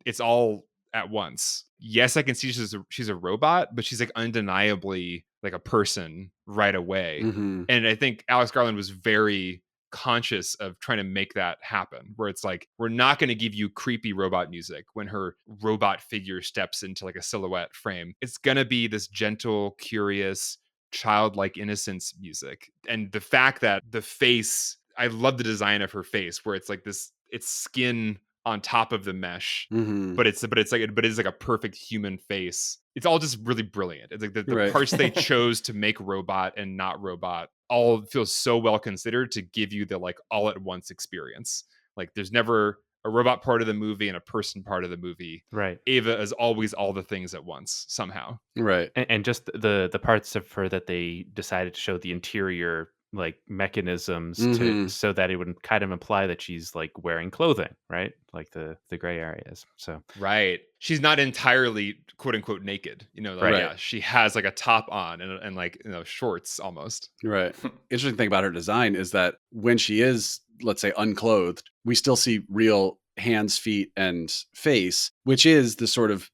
it's all at once. Yes, I can see she's a robot, but she's like undeniably like a person right away. Mm-hmm. And I think Alex Garland was very conscious of trying to make that happen, where it's like, we're not going to give you creepy robot music when her robot figure steps into like a silhouette frame. It's going to be this gentle, curious, childlike innocence music. And the fact that the face, I love the design of her face, where it's like this, it's skin on top of the mesh, but it's like a perfect human face. It's all just really brilliant. It's like the parts they chose to make robot and not robot all feels so well considered to give you the like all at once experience. Like, there's never a robot part of the movie and a person part of the movie. Right. Ava is always all the things at once somehow. Right. And just the parts of her that they decided to show the interior like mechanisms to Mhm. so that it would kind of imply that she's like wearing clothing, right? Like the gray areas. So Right. She's not entirely quote unquote naked. Like, Right. yeah, she has like a top on and like, shorts almost. Right. Interesting thing about her design is that when she is, let's say, unclothed, we still see real hands, feet, and face, which is the sort of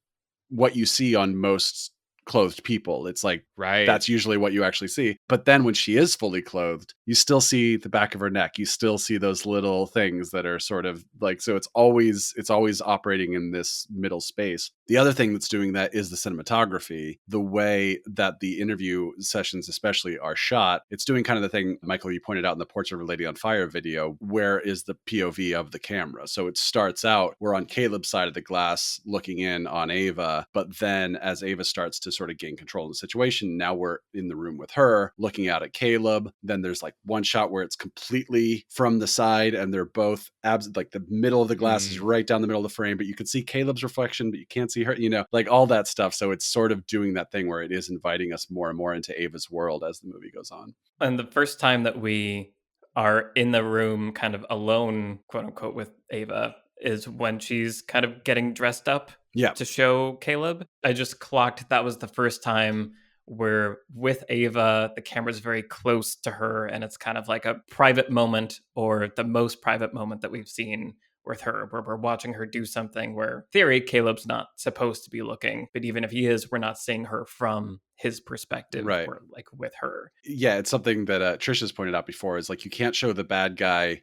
what you see on most clothed people. It's like Right. that's usually what you actually see. But then when she is fully clothed, you still see the back of her neck. You still see those little things that are sort of like, so it's always operating in this middle space. The other thing that's doing that is the cinematography, the way that the interview sessions especially are shot. It's doing kind of the thing, Michael, you pointed out in the Portrait of a Lady on Fire video, where is the POV of the camera. So it starts out, we're on Caleb's side of the glass looking in on Ava, but then as Ava starts to sort of gain control of the situation, now we're in the room with her looking out at Caleb. Then there's like one shot where it's completely from the side and they're both like the middle of the glass is right down the middle of the frame, but you can see Caleb's reflection, but you can't see her, like all that stuff. So it's sort of doing that thing where it is inviting us more and more into Ava's world as the movie goes on. And the first time that we are in the room kind of alone, quote unquote, with Ava is when she's kind of getting dressed up to show Caleb. I just clocked that was the first time where with Ava, the camera's very close to her and it's kind of like a private moment or the most private moment that we've seen with her, where we're watching her do something where, in theory, Caleb's not supposed to be looking, but even if he is, we're not seeing her from his perspective, Right. or like with her. Yeah, it's something that Trisha's pointed out before, is like you can't show the bad guy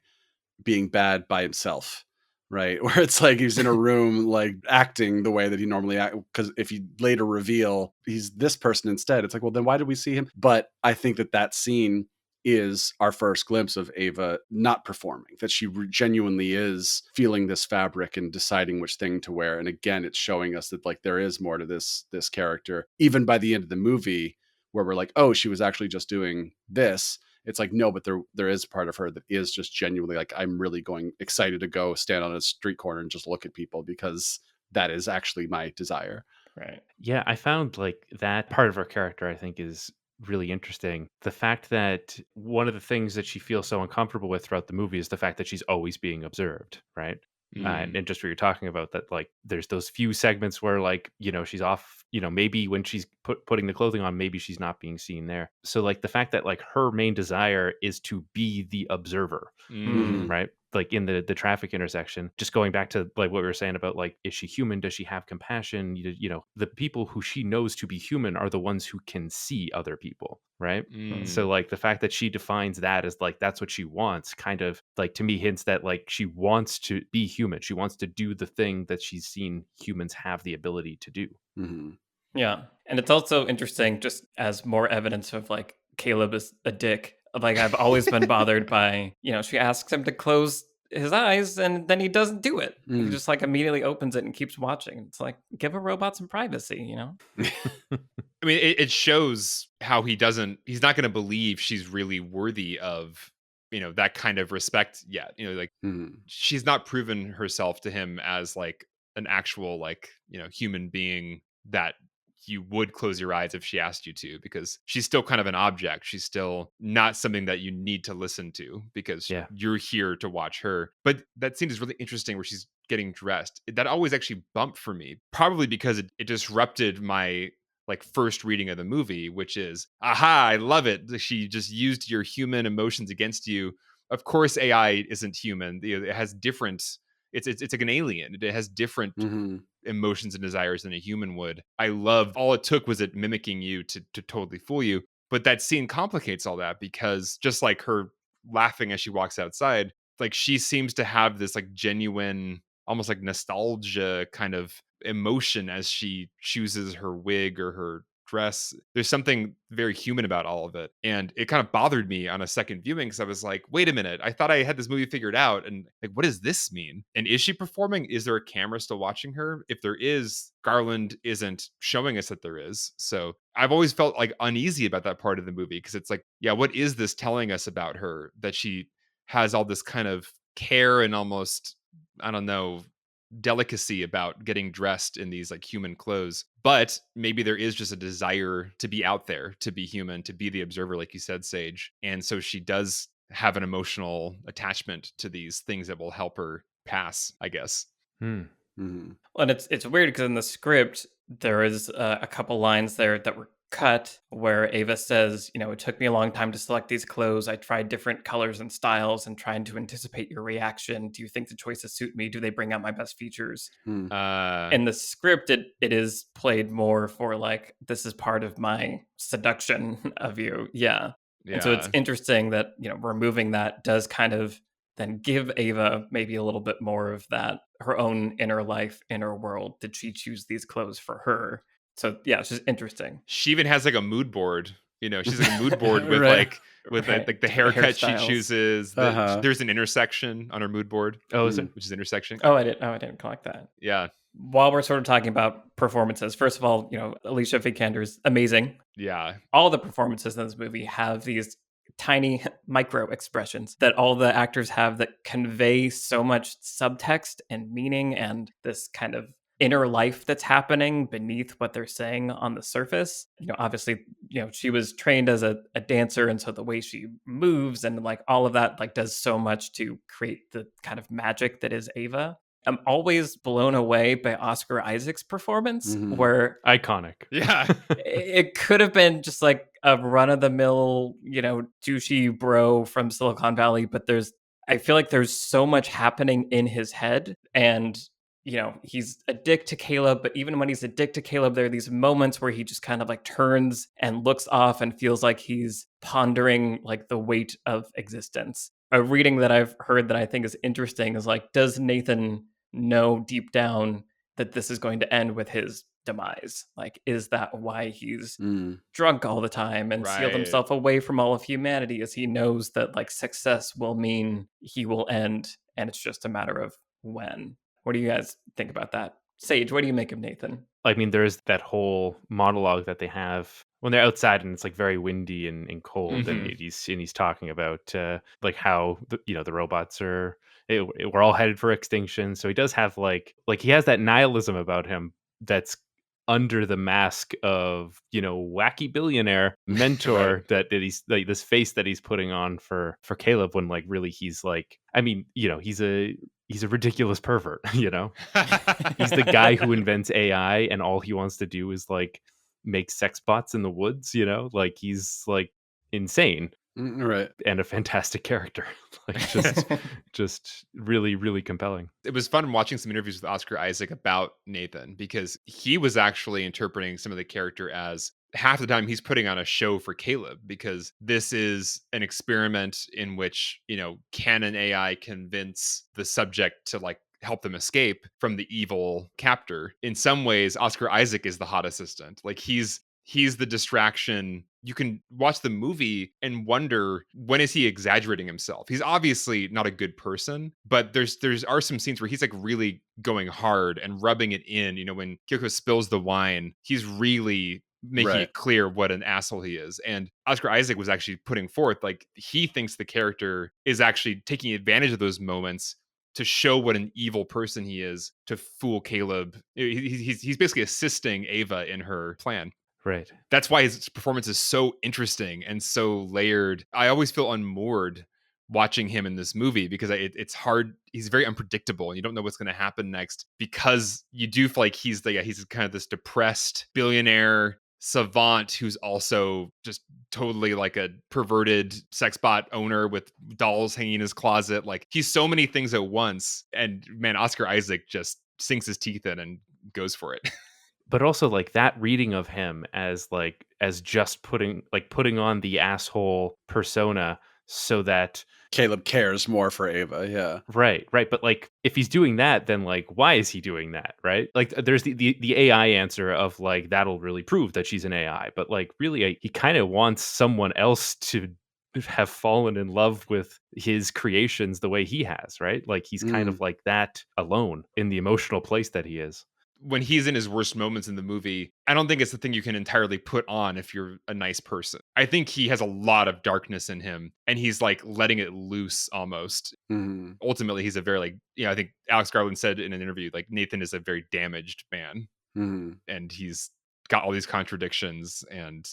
being bad by himself, right? Where it's like he's in a room like acting the way that he normally acts, because if you later reveal he's this person instead, it's like, well, then why did we see him? But I think that scene is our first glimpse of Ava not performing, that she genuinely is feeling this fabric and deciding which thing to wear. And again, it's showing us that like there is more to this character, even by the end of the movie, where we're like, oh, she was actually just doing this. It's like, no, but there is part of her that is just genuinely like, I'm really excited to go stand on a street corner and just look at people because that is actually my desire. Right. Yeah, I found like that part of her character, I think, is really interesting. The fact that one of the things that she feels so uncomfortable with throughout the movie is the fact that she's always being observed, right? And just what you're talking about, that like there's those few segments where like, she's off, maybe when she's putting the clothing on, maybe she's not being seen there. So like the fact that like her main desire is to be the observer, right? Like in the traffic intersection, just going back to like what we were saying about like, is she human? Does she have compassion? The people who she knows to be human are the ones who can see other people, right? So like the fact that she defines that as like that's what she wants, kind of like to me hints that like she wants to be human. She wants to do the thing that she's seen humans have the ability to do. Yeah. And it's also interesting, just as more evidence of like Caleb is a dick. Like I've always been bothered by, she asks him to close his eyes and then he doesn't do it. He just like immediately opens it and keeps watching. It's like, give a robot some privacy, I mean, it shows how he's not going to believe she's really worthy of, that kind of respect yet. Like she's not proven herself to him as like an actual, like, human being that you would close your eyes if she asked you to, because she's still kind of an object. She's still not something that you need to listen to because you're here to watch her. But that scene is really interesting where she's getting dressed. That always actually bumped for me, probably because it disrupted my like first reading of the movie, which is, aha, I love it. She just used your human emotions against you. Of course, AI isn't human. It has different, it's like an alien. It has different emotions and desires than a human would. I love all it took was it mimicking you to totally fool you. But that scene complicates all that because just like her laughing as she walks outside, like she seems to have this like genuine, almost like nostalgia kind of emotion as she chooses her wig or her dress. There's something very human about all of it. And it kind of bothered me on a second viewing because I was like, wait a minute, I thought I had this movie figured out. And like, what does this mean? And is she performing? Is there a camera still watching her? If there is, Garland isn't showing us that there is. So I've always felt like uneasy about that part of the movie because it's like, yeah, what is this telling us about her? That she has all this kind of care and almost I don't know, delicacy about getting dressed in these like human clothes. But maybe there is just a desire to be out there, to be human, to be the observer, like you said, Sage. And so she does have an emotional attachment to these things that will help her pass, I guess. Hmm. Mhm. Well, and it's weird because in the script there is a couple lines there that were cut where Ava says, it took me a long time to select these clothes. I tried different colors and styles and trying to anticipate your reaction. Do you think the choices suit me? Do they bring out my best features? Hmm. In the script, it is played more for like, this is part of my seduction of you. Yeah. And so it's Yeah. interesting that, removing that does kind of then give Ava maybe a little bit more of that, her own inner life, inner world. Did she choose these clothes for her? So yeah, it's just interesting. She even has like a mood board. She's like a mood board with Right. like the Different haircut she hairstyles. chooses. Uh-huh. There's an intersection on her mood board, Oh, is it? Mm. which is intersection. I didn't collect that. Yeah. While we're sort of talking about performances, first of all, Alicia Vikander's amazing. Yeah. All the performances in this movie have these tiny micro expressions that all the actors have that convey so much subtext and meaning and this kind of inner life that's happening beneath what they're saying on the surface. Obviously, she was trained as a dancer, and so the way she moves and like all of that like does so much to create the kind of magic that is Ava. I'm always blown away by Oscar Isaac's performance, Mhm. where Iconic. Yeah. it could have been just like a run of the mill, douchey bro from Silicon Valley, but I feel like there's so much happening in his head. And, he's a dick to Caleb, but even when he's a dick to Caleb, there are these moments where he just kind of like turns and looks off and feels like he's pondering like the weight of existence. A reading that I've heard that I think is interesting is like, does Nathan know deep down that this is going to end with his demise? Like, is that why he's Mm. drunk all the time and sealed Right. himself away from all of humanity, as he knows that like success will mean he will end and it's just a matter of when? What do you guys think about that? Sage, what do you make of Nathan? I mean, there's that whole monologue that they have when they're outside and it's like very windy and cold, and Mhm. he's talking about like how the robots are we're all headed for extinction. So he does have like he has that nihilism about him that's under the mask of wacky billionaire mentor Right. that he's like this face that he's putting on for Caleb, when like really he's like, I mean, he's a ridiculous pervert. He's the guy who invents AI, and all he wants to do is like make sex bots in the woods, like he's like insane Right. and a fantastic character. Like just really, really compelling. It was fun watching some interviews with Oscar Isaac about Nathan, because he was actually interpreting some of the character as half the time he's putting on a show for Caleb, because this is an experiment in which, can an AI convince the subject to like help them escape from the evil captor? In some ways, Oscar Isaac is the hot assistant. Like he's the distraction. You can watch the movie and wonder, when is he exaggerating himself? He's obviously not a good person, but there's are some scenes where he's like really going hard and rubbing it in. When Kyoko spills the wine, he's really making Right. it clear what an asshole he is. And Oscar Isaac was actually putting forth like he thinks the character is actually taking advantage of those moments to show what an evil person he is, to fool Caleb. He's basically assisting Ava in her plan. Right. That's why his performance is so interesting and so layered. I always feel unmoored watching him in this movie, because it's hard. He's very unpredictable. You don't know what's going to happen next, because you do feel like he's kind of this depressed billionaire savant who's also just totally like a perverted sex bot owner with dolls hanging in his closet. Like he's so many things at once. And man, Oscar Isaac just sinks his teeth in and goes for it. But also like that reading of him as just putting on the asshole persona so that Caleb cares more for Ava. Yeah. right. But like if he's doing that, then like why is he doing that? Right. Like there's the AI answer of like that'll really prove that she's an AI. But like really he kind of wants someone else to have fallen in love with his creations the way he has, right? Like he's kind Mm. of like that alone in the emotional place that he is. when he's in his worst moments in the movie, I don't think it's the thing you can entirely put on if you're a nice person. I think he has a lot of darkness in him, and he's like letting it loose almost. Mhm. Ultimately, he's a very like, I think Alex Garland said in an interview, like Nathan is a very damaged man, Mhm. and he's got all these contradictions. And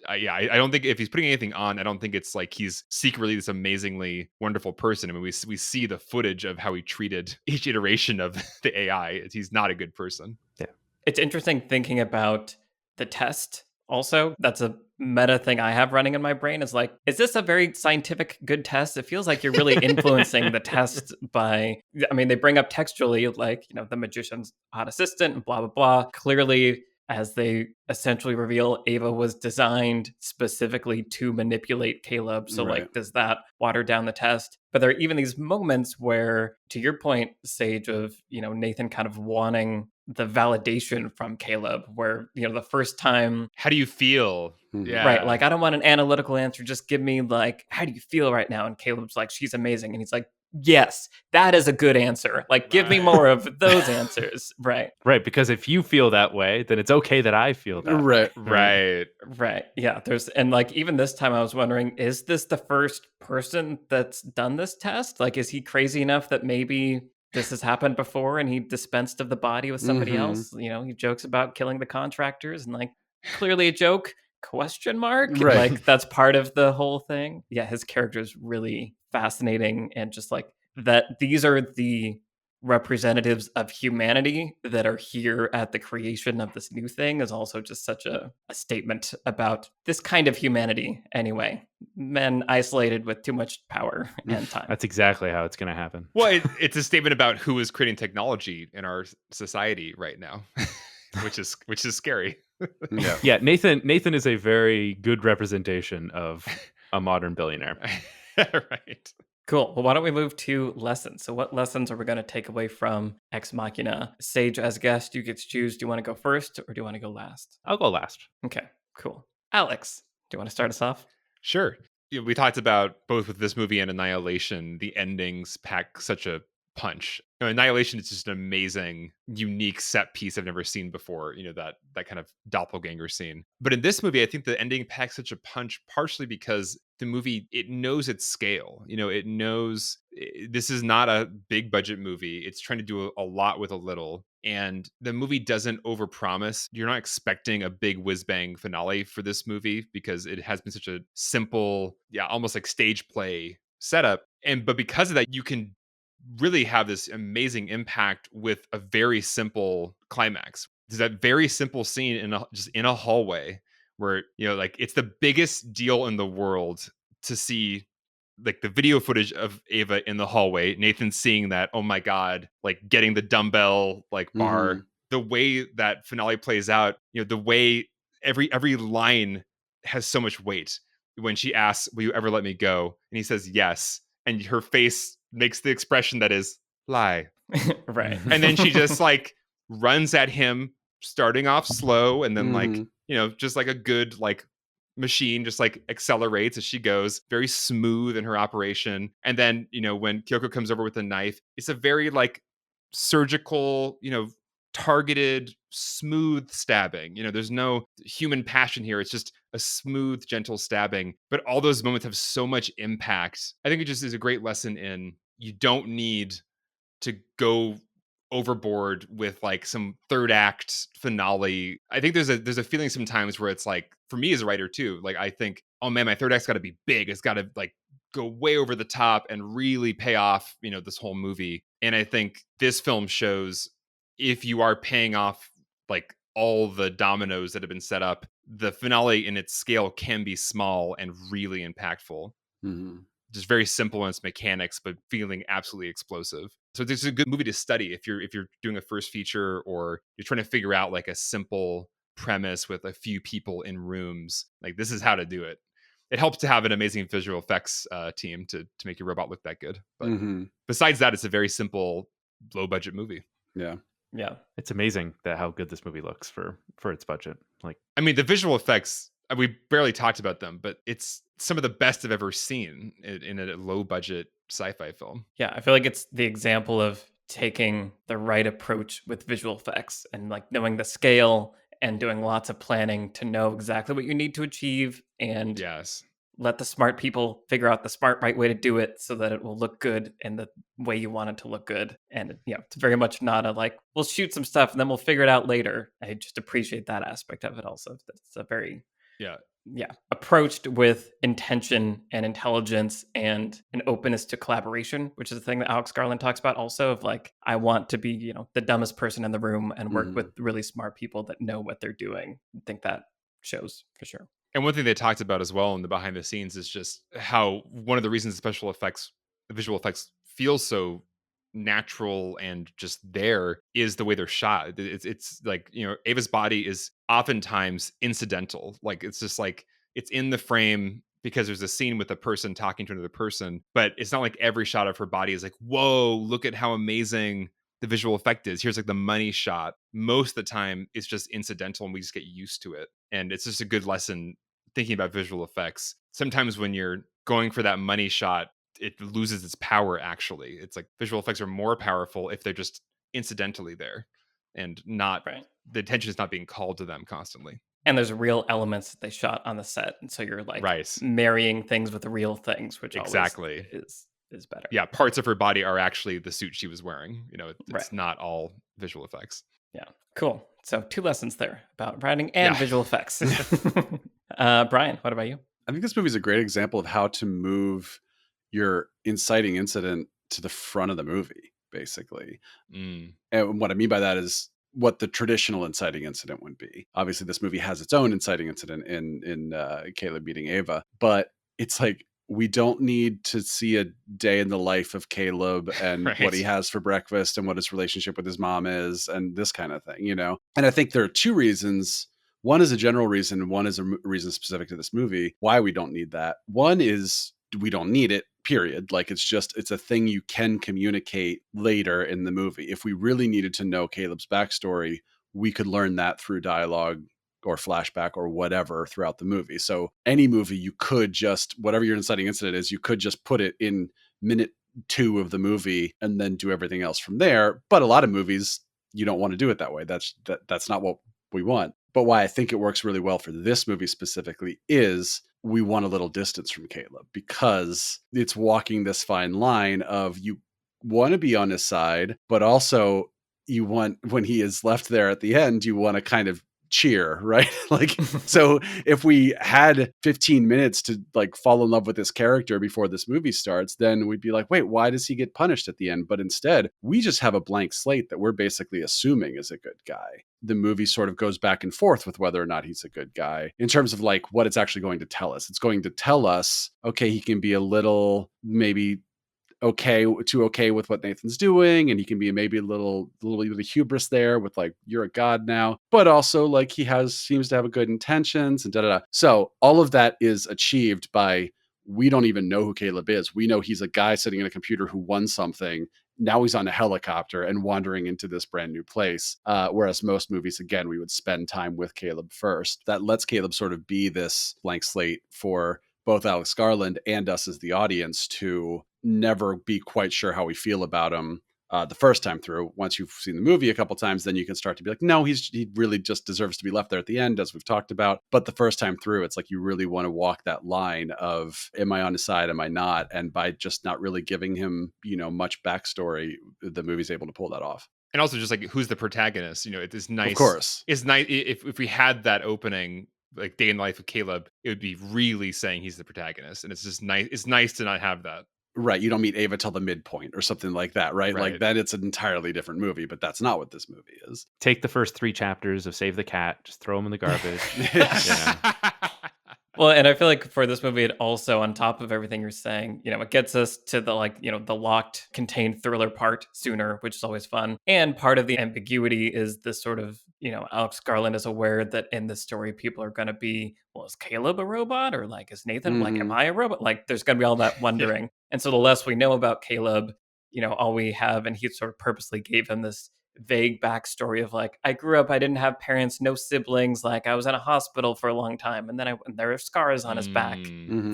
I don't think if he's putting anything on, I don't think it's like he's secretly this amazingly wonderful person. I mean, we see the footage of how he treated each iteration of the AI. He's not a good person. Yeah. It's interesting thinking about the test also. That's a meta thing I have running in my brain is like, is this a very scientific good test? It feels like you're really influencing the test by, I mean, they bring up textually, like, the magician's hot assistant and blah, blah, blah. Clearly, as they essentially reveal, Ava was designed specifically to manipulate Caleb. So, Right. like, does that water down the test? But there are even these moments where, to your point, Sage, of, Nathan kind of wanting the validation from Caleb, where, the first time, How do you feel? Mhm. Yeah. right, like, I don't want an analytical answer. Just give me, like, how do you feel right now? And Caleb's like, she's amazing. And he's like, yes, that is a good answer. Like, give me more of those answers. Right. Right, because if you feel that way, then it's okay that I feel that way. Right. Right. Yeah. And like, even this time I was wondering, is this the first person that's done this test? Like, is he crazy enough that maybe this has happened before and he dispensed of the body with somebody Mhm. else? He jokes about killing the contractors and like, clearly a joke, question mark. Right. Like, that's part of the whole thing. Yeah. His character is really fascinating, and just like that, these are the representatives of humanity that are here at the creation of this new thing is also just such a statement about this kind of humanity anyway. Men isolated with too much power and time. That's exactly how it's going to happen. Well, it's a statement about who is creating technology in our society right now, which is scary. Yeah. Yeah, Nathan is a very good representation of a modern billionaire. Right. Cool. Well, why don't we move to lessons? So what lessons are we going to take away from Ex Machina? Sage, as guest, you get to choose. Do you want to go first or do you want to go last? I'll go last. Okay, cool. Alex, do you want to start us off? Sure. We talked about both with this movie and Annihilation, the endings pack such a punch. Annihilation is just an amazing, unique set piece I've never seen before. That kind of doppelganger scene. But in this movie, I think the ending packs such a punch, partially because the movie, it knows its scale. It knows this is not a big budget movie. It's trying to do a lot with a little. And the movie doesn't overpromise. You're not expecting a big whiz bang finale for this movie because it has been such a simple, almost like stage play setup. But because of that, you can really have this amazing impact with a very simple climax. There's that very simple scene just in a hallway where, like, it's the biggest deal in the world to see like the video footage of Ava in the hallway, Nathan seeing that, oh my God, like getting the dumbbell like bar, the way that finale plays out, the way every line has so much weight. When she asks, will you ever let me go? And he says, yes. And her face makes the expression that is lie. Right. And then she just like runs at him, starting off slow. And then like, just like a good like machine just like accelerates as she goes, very smooth in her operation. And then, when Kyoko comes over with a knife, it's a very like surgical, targeted, smooth stabbing. There's no human passion here. It's just a smooth, gentle stabbing. But all those moments have so much impact. I think it just is a great lesson in you don't need to go overboard with like some third act finale. I think there's a feeling sometimes where it's like, for me as a writer too, like I think, oh man, my third act's got to be big. It's got to like go way over the top and really pay off, this whole movie. And I think this film shows if you are paying off like all the dominoes that have been set up, the finale in its scale can be small and really impactful. Just very simple in its mechanics, but feeling absolutely explosive. So this is a good movie to study if you're doing a first feature or you're trying to figure out like a simple premise with a few people in rooms. Like, this is how to do it. It helps to have an amazing visual effects team to make your robot look that good. But besides that, it's a very simple, low budget movie. Yeah. Yeah. It's amazing that how good this movie looks for its budget. Like, I mean, the visual effects, we barely talked about them, but it's some of the best I've ever seen in a low budget sci-fi film. Yeah, I feel like it's the example of taking the right approach with visual effects and like knowing the scale and doing lots of planning to know exactly what you need to achieve and Yes. let the smart people figure out the smart right way to do it so that it will look good in the way you want it to look good. And it's very much not a like, we'll shoot some stuff and then we'll figure it out later. I just appreciate that aspect of it also. That's a very approached with intention and intelligence and an openness to collaboration, which is the thing that Alex Garland talks about also of like, I want to be, the dumbest person in the room and work with really smart people that know what they're doing. I think that shows for sure. And one thing they talked about as well in the behind the scenes is just how one of the reasons the visual effects feel so natural and just there is the way they're shot. It's like, Ava's body is oftentimes incidental. Like it's just like it's in the frame because there's a scene with a person talking to another person, but it's not like every shot of her body is like, whoa, look at how amazing the visual effect is. Here's like the money shot. Most of the time it's just incidental and we just get used to it. And it's just a good lesson thinking about visual effects. Sometimes when you're going for that money shot, it loses its power. Actually, it's like visual effects are more powerful if they're just incidentally there and not the attention is not being called to them constantly. And there's real elements that they shot on the set, and so you're like marrying things with the real things, which always is better. Yeah, parts of her body are actually the suit she was wearing. It's not all visual effects. Yeah, cool. So 2 lessons there about writing and visual effects. Brian, what about you? I think this movie is a great example of how to move your inciting incident to the front of the movie, basically. And what I mean by that is what the traditional inciting incident would be. Obviously, this movie has its own inciting incident in Caleb meeting Ava, but it's like we don't need to see a day in the life of Caleb and what he has for breakfast and what his relationship with his mom is and this kind of thing, And I think there are 2 reasons. One is a general reason, and one is a reason specific to this movie why we don't need that. One is we don't need it, period. Like it's a thing you can communicate later in the movie. If we really needed to know Caleb's backstory, we could learn that through dialogue or flashback or whatever throughout the movie. So any movie, you could just, whatever your inciting incident is, you could just put it in minute 2 of the movie and then do everything else from there. But a lot of movies, you don't want to do it that way. That's not what we want. But why I think it works really well for this movie specifically is we want a little distance from Caleb because it's walking this fine line of you want to be on his side, but also you want, when he is left there at the end, you want to kind of cheer, right? Like, so if we had 15 minutes to like fall in love with this character before this movie starts, then we'd be like, wait, why does he get punished at the end? But instead, we just have a blank slate that we're basically assuming is a good guy. The movie sort of goes back and forth with whether or not he's a good guy in terms of like what it's actually going to tell us. It's going to tell us, okay, he can be a little maybe okay with what Nathan's doing, and he can be maybe a little bit of hubris there with like, you're a god now, but also like he seems to have a good intentions and da. So all of that is achieved by, we don't even know who Caleb is. We know he's a guy sitting in a computer who won something. Now he's on a helicopter and wandering into this brand new place. Whereas most movies, again, we would spend time with Caleb first. That lets Caleb sort of be this blank slate for both Alex Garland and us as the audience to never be quite sure how we feel about him the first time through. Once you've seen the movie a couple times, then you can start to be like, no, he really just deserves to be left there at the end, as we've talked about. But the first time through, it's like you really want to walk that line of, am I on his side, am I not? And by just not really giving him, much backstory, the movie's able to pull that off. And also just like, who's the protagonist? It is nice. Of course. It's nice if we had that opening, like day in the life of Caleb, it would be really saying he's the protagonist. And it's just nice. It's nice to not have that. Right. You don't meet Ava till the midpoint or something like that, right? Like then it's an entirely different movie, but that's not what this movie is. Take the first 3 chapters of Save the Cat, just throw them in the garbage. Well, and I feel like for this movie, it also, on top of everything you're saying, it gets us to the locked, contained thriller part sooner, which is always fun. And part of the ambiguity is this sort of, Alex Garland is aware that in this story, people are going to be, well, is Caleb a robot? Or like, is Nathan, like, am I a robot? Like, there's going to be all that wondering. And so the less we know about Caleb, all we have, and he sort of purposely gave him this vague backstory of like, I grew up, I didn't have parents, no siblings, like I was in a hospital for a long time, and and there are scars on his back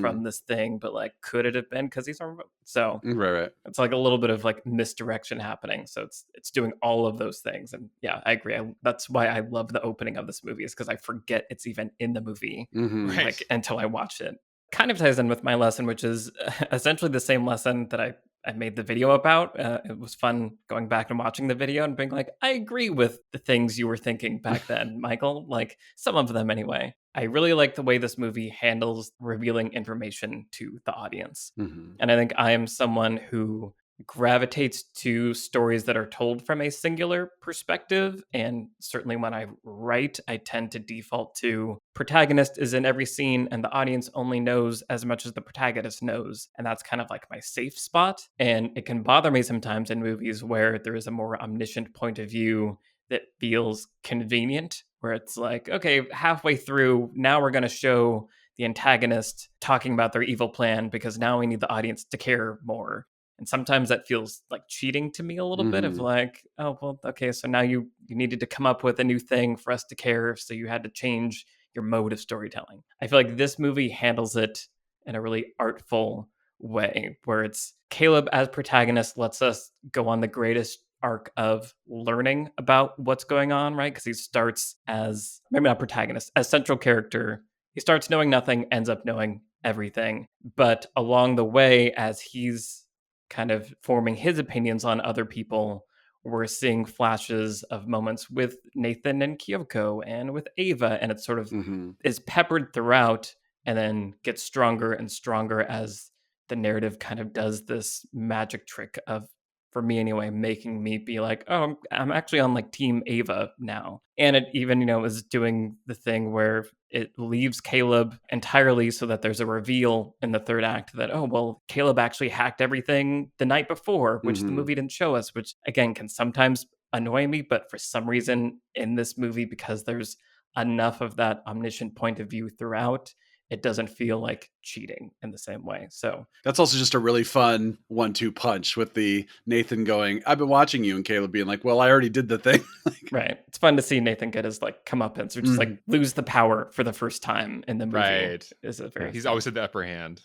from this thing, but like, could it have been because he's on? So Right. it's like a little bit of like misdirection happening. So it's doing all of those things, and yeah, I agree. That's why I love the opening of this movie, is because I forget it's even in the movie, Right. like until I watch it. Kind of ties in with my lesson, which is essentially the same lesson that I made the video about. It was fun going back and watching the video and being like, I agree with the things you were thinking back then, Michael. Like some of them anyway. I really like the way this movie handles revealing information to the audience. And I think I am someone who gravitates to stories that are told from a singular perspective. And certainly when I write, I tend to default to protagonist is in every scene and the audience only knows as much as the protagonist knows. And that's kind of like my safe spot. And it can bother me sometimes in movies where there is a more omniscient point of view that feels convenient, where it's like, okay, halfway through, now we're going to show the antagonist talking about their evil plan because now we need the audience to care more. And sometimes that feels like cheating to me a little bit of like, oh, well, okay, so now you needed to come up with a new thing for us to care. So you had to change your mode of storytelling. I feel like this movie handles it in a really artful way, where it's Caleb as protagonist lets us go on the greatest arc of learning about what's going on, right? Because he starts as, maybe not protagonist, as central character. He starts knowing nothing, ends up knowing everything. But along the way, as he's kind of forming his opinions on other people, we're seeing flashes of moments with Nathan and Kyoko and with Ava, and it sort of is peppered throughout and then gets stronger and stronger as the narrative kind of does this magic trick of, for me anyway, making me be like, oh, I'm actually on like team Ava now. And it even, is doing the thing where it leaves Caleb entirely so that there's a reveal in the third act that, oh, well, Caleb actually hacked everything the night before, which the movie didn't show us, which again can sometimes annoy me. But for some reason in this movie, because there's enough of that omniscient point of view throughout, it doesn't feel like cheating in the same way. So that's also just a really fun 1-2 punch with the Nathan going, I've been watching you, and Caleb being like, well, I already did the thing. Right. It's fun to see Nathan get his like comeuppance or just like lose the power for the first time in the movie. Right. Is a very He's fun. always had the upper hand.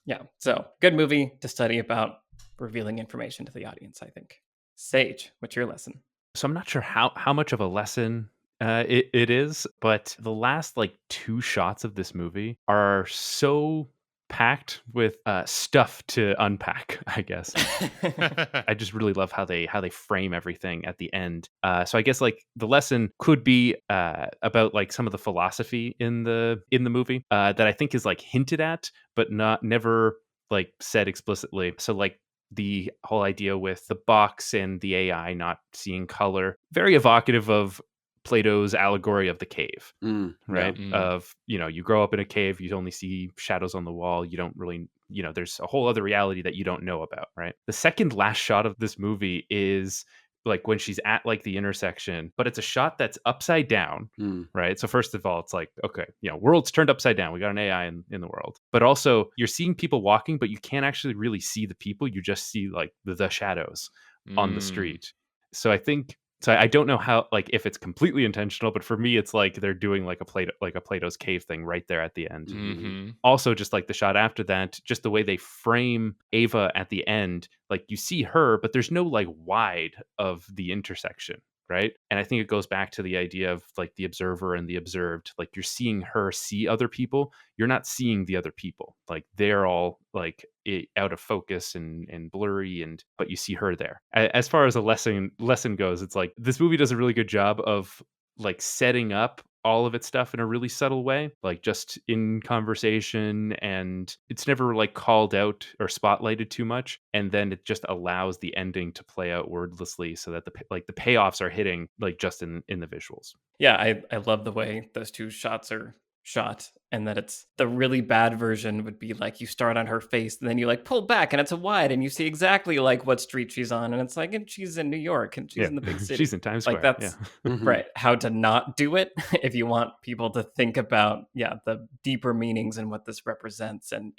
Yeah. So good movie to study about revealing information to the audience, I think. Sage, what's your lesson? So I'm not sure how much of a lesson it is, but the last like 2 shots of this movie are so packed with stuff to unpack, I guess. I just really love how they frame everything at the end. So I guess like the lesson could be about like some of the philosophy in the movie that I think is like hinted at, but never like said explicitly. So like the whole idea with the box and the AI not seeing color, very evocative of Plato's allegory of the cave, right? Of, you grow up in a cave, you only see shadows on the wall. You don't really, there's a whole other reality that you don't know about, right? The second last shot of this movie is like when she's at like the intersection, but it's a shot that's upside down, right? So first of all, it's like, okay, world's turned upside down. We got an AI in the world, but also you're seeing people walking, but you can't actually really see the people. You just see like the shadows on the street. So I don't know how, like, if it's completely intentional, but for me, it's like they're doing like a Plato's cave thing right there at the end. Also, just like the shot after that, just the way they frame Ava at the end, like you see her, but there's no like wide of the intersection, right? And I think it goes back to the idea of like the observer and the observed. Like you're seeing her see other people, you're not seeing the other people. Like they're all like out of focus and blurry, but you see her there. As far as a lesson goes, it's like this movie does a really good job of like setting up all of its stuff in a really subtle way, like just in conversation, and it's never like called out or spotlighted too much, and then it just allows the ending to play out wordlessly so that the payoffs are hitting like just in the visuals. Yeah, I love the way those 2 shots are shot, and that it's the really bad version would be like you start on her face and then you like pull back and it's a wide and you see exactly like what street she's on, and it's like, and she's in New York and she's in the big city. She's in Times Square. Like that's right. How to not do it if you want people to think about the deeper meanings and what this represents and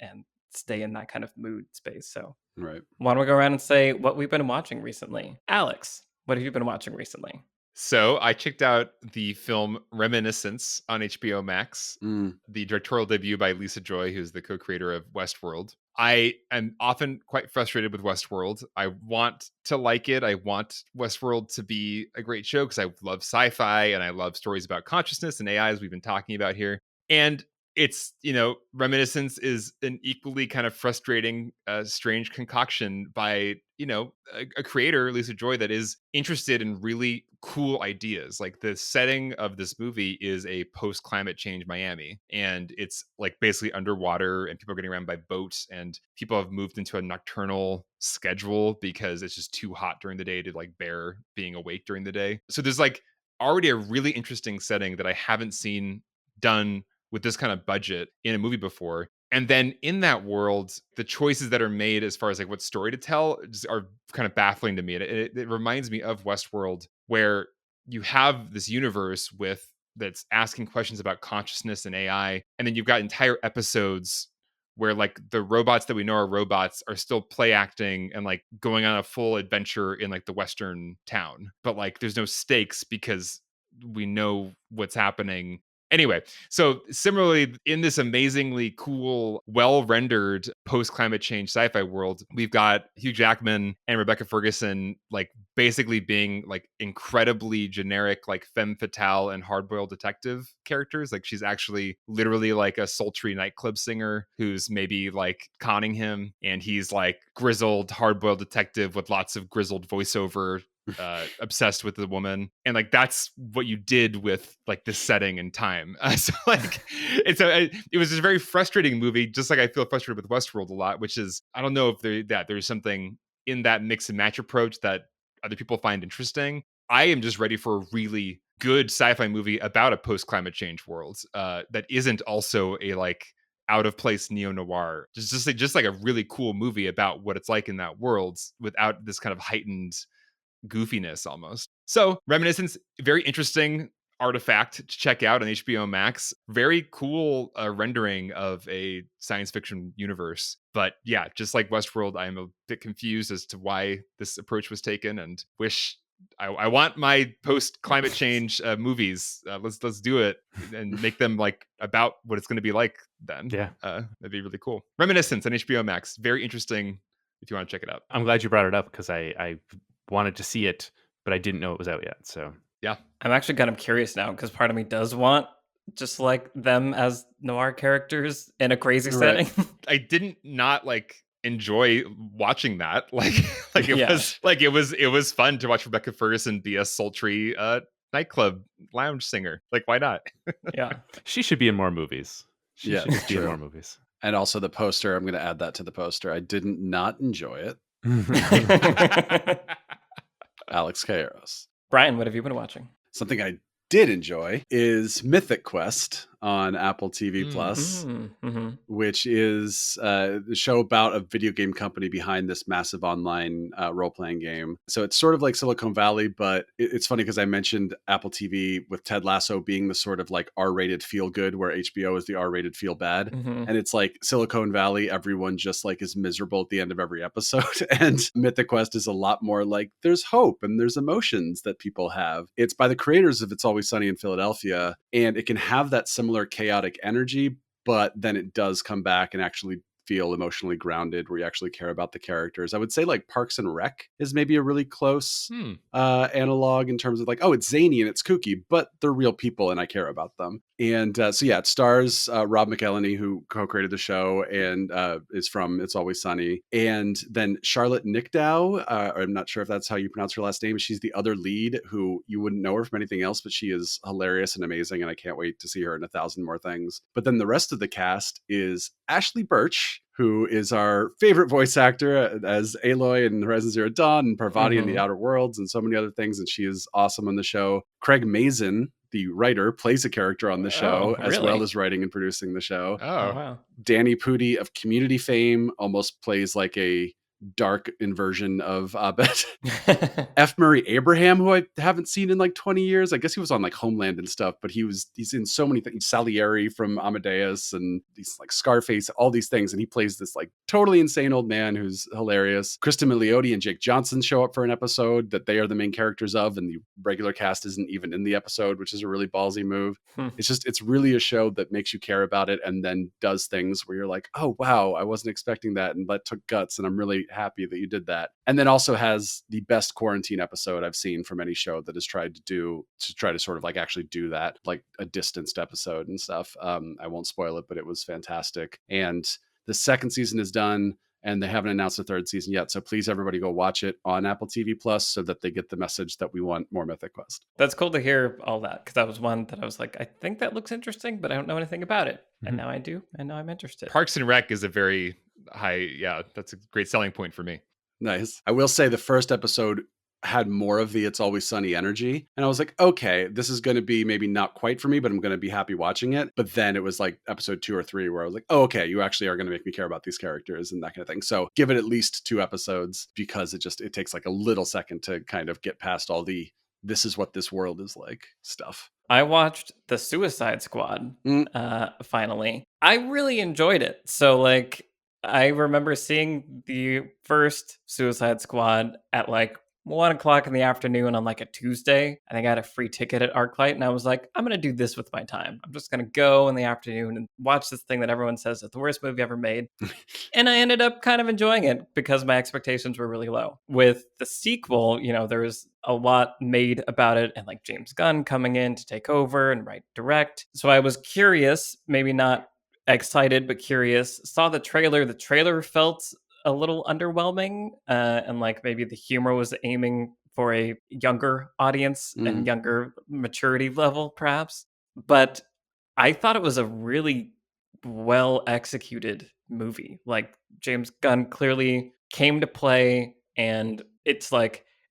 stay in that kind of mood space. So right. why don't we go around and say what we've been watching recently? Alex, What have you been watching recently? So I checked out the film Reminiscence on HBO Max, Mm. the directorial debut by Lisa Joy, who's the co-creator of Westworld. I am often quite frustrated with Westworld. I want to like it. I want Westworld to be a great show because I love sci-fi and I love stories about consciousness and AI, as we've been talking about here. And it's, Reminiscence is an equally kind of frustrating, strange concoction by, a creator, Lisa Joy, that is interested in really cool ideas. Like the setting of this movie is a post climate change Miami, and it's like basically underwater, and people are getting around by boats, and people have moved into a nocturnal schedule because it's just too hot during the day to like bear being awake during the day. So there's like already a really interesting setting that I haven't seen done with this kind of budget in a movie before. And then in that world, the choices that are made as far as like what story to tell just are kind of baffling to me. It reminds me of Westworld, where you have this universe that's asking questions about consciousness and AI, and then you've got entire episodes where like the robots that we know are robots are still play acting and like going on a full adventure in like the Western town, but like there's no stakes because we know what's happening. Anyway, so similarly, in this amazingly cool, well-rendered post-climate change sci-fi world, we've got Hugh Jackman and Rebecca Ferguson like basically being like incredibly generic, like femme fatale and hard-boiled detective characters. Like she's actually literally like a sultry nightclub singer who's maybe like conning him, and he's like grizzled, hard-boiled detective with lots of grizzled voiceover, obsessed with the woman. And like that's what you did with like this setting and time. So like it was a very frustrating movie, just like I feel frustrated with Westworld a lot, which is, I don't know if there's something in that mix and match approach that other people find interesting. I am just ready for a really good sci-fi movie about a post-climate change world, that isn't also a like out of place neo-noir. Just like a really cool movie about what it's like in that world without this kind of heightened goofiness almost. So Reminiscence, very interesting artifact to check out on HBO Max. Very cool rendering of a science fiction universe. But yeah, just like Westworld, I'm a bit confused as to why this approach was taken, and wish I want my post climate change movies. Let's do it and make them like about what it's going to be like then. Yeah. That'd be really cool. Reminiscence on HBO Max, very interesting if you want to check it out. I'm glad you brought it up because I wanted to see it, but I didn't know it was out yet. So Yeah. I'm actually kind of curious now because part of me does want just like them as noir characters in a crazy Right. setting. I didn't not like enjoy watching that. Like it Yeah. was fun to watch Rebecca Ferguson be a sultry nightclub lounge singer. Like why not? Yeah. she should be in more movies. She Yeah, should just be in true. more movies. And also the poster, I'm going to add that to the poster. I didn't not enjoy it. Alex Kairos. Brian, what have you been watching? Something I did enjoy is Mythic Quest on Apple TV Plus, Mm-hmm. which is the show about a video game company behind this massive online role-playing game. So it's sort of like Silicon Valley, but it's funny because I mentioned Apple TV with Ted Lasso being the sort of like R-rated feel-good, where HBO is the R-rated feel-bad. Mm-hmm. And it's like Silicon Valley, everyone just like is miserable at the end of every episode. And Mythic Quest is a lot more like there's hope and there's emotions that people have. It's by the creators of It's Always Sunny in Philadelphia, and it can have that similar chaotic energy, but then it does come back and actually feel emotionally grounded, where you actually care about the characters. I would say like Parks and Rec is maybe a really close analog in terms of like, oh, it's zany and it's kooky, but they're real people and I care about them. And so yeah, it stars Rob McElhenney, who co-created the show and is from It's Always Sunny. And then Charlotte Nickdow, I'm not sure if that's how you pronounce her last name. She's the other lead, who you wouldn't know her from anything else, but she is hilarious and amazing, and I can't wait to see her in 1,000 more things. But then the rest of the cast is Ashley Birch, who is our favorite voice actor as Aloy in Horizon Zero Dawn and Parvati in The Outer Worlds and so many other things, and she is awesome on the show. Craig Mazin, the writer, plays a character on the show, as well as writing and producing the show. Oh, wow. Danny Pudi of Community fame almost plays like a dark inversion of Abed. F. Murray Abraham, who I haven't seen in like 20 years. I guess he was on like Homeland and stuff, but he's in so many things. Salieri from Amadeus and he's like Scarface, all these things. And he plays this like totally insane old man who's hilarious. Krista Milioti and Jake Johnson show up for an episode that they are the main characters of, and the regular cast isn't even in the episode, which is a really ballsy move. It's really a show that makes you care about it and then does things where you're like, oh, wow, I wasn't expecting that. And that took guts. And I'm really happy that you did that. And then also has the best quarantine episode I've seen from any show that has tried to try to sort of like actually do that, like a distanced episode and stuff. I won't spoil it, but it was fantastic. And the second season is done. And they haven't announced a third season yet. So please, everybody go watch it on Apple TV Plus so that they get the message that we want more Mythic Quest. That's cool to hear all that, because that was one that I was like, I think that looks interesting, but I don't know anything about it. And now I do, and now I'm interested. Parks and Rec is a very high, that's a great selling point for me. Nice. I will say the first episode had more of the It's Always Sunny energy. And I was like, okay, this is going to be maybe not quite for me, but I'm going to be happy watching it. But then it was like episode 2 or 3 where I was like, oh, okay, you actually are going to make me care about these characters and that kind of thing. So give it at least 2 episodes because it takes like a little second to kind of get past all the this is what this world is like stuff. I watched The Suicide Squad finally. I really enjoyed it. So like, I remember seeing the first Suicide Squad at like 1:00 in the afternoon on like a Tuesday. I think I had a free ticket at ArcLight, and I was like, I'm going to do this with my time. I'm just going to go in the afternoon and watch this thing that everyone says is the worst movie ever made. And I ended up kind of enjoying it because my expectations were really low. With the sequel, there was a lot made about it, and like James Gunn coming in to take over and write direct. So I was curious, maybe not excited, but curious. Saw the trailer. The trailer felt a little underwhelming, and like maybe the humor was aiming for a younger audience and younger maturity level, perhaps. But I thought it was a really well executed movie. Like James Gunn clearly came to play, and it's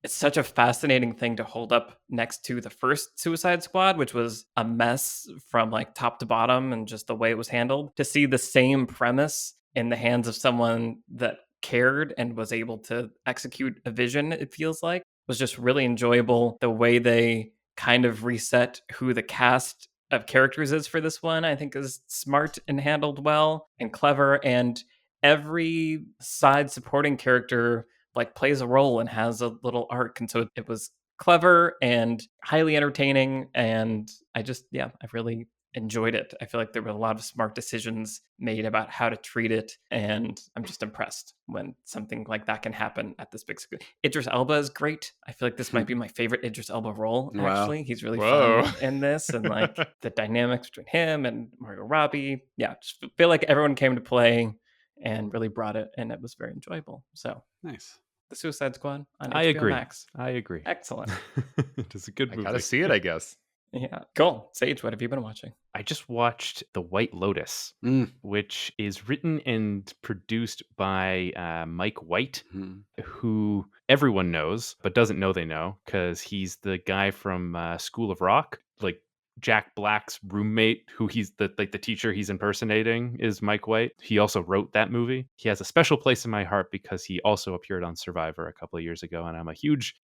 such a fascinating thing to hold up next to the first Suicide Squad, which was a mess from like top to bottom and just the way it was handled. To see the same premise in the hands of someone that cared and was able to execute a vision, it feels like, was just really enjoyable. The way they kind of reset who the cast of characters is for this one, I think is smart and handled well and clever. And every side supporting character like plays a role and has a little arc. And so it was clever and highly entertaining. And I really enjoyed it. I feel like there were a lot of smart decisions made about how to treat it, and I'm just impressed when something like that can happen at this big screen. Idris Elba is great. I feel like this might be my favorite Idris Elba role, actually. Wow. He's really fun in this, and like the dynamics between him and Margot Robbie. Yeah, just feel like everyone came to play and really brought it, and it was very enjoyable. So nice. The Suicide Squad on HBO I agree. Max. I agree. Excellent. It is a good movie. I gotta see it, I guess. Yeah, cool. Sage, what have you been watching? I just watched The White Lotus, which is written and produced by Mike White, who everyone knows, but doesn't know they know, because he's the guy from School of Rock, like Jack Black's roommate, who he's the teacher he's impersonating is Mike White. He also wrote that movie. He has a special place in my heart because he also appeared on Survivor a couple of years ago, and I'm a huge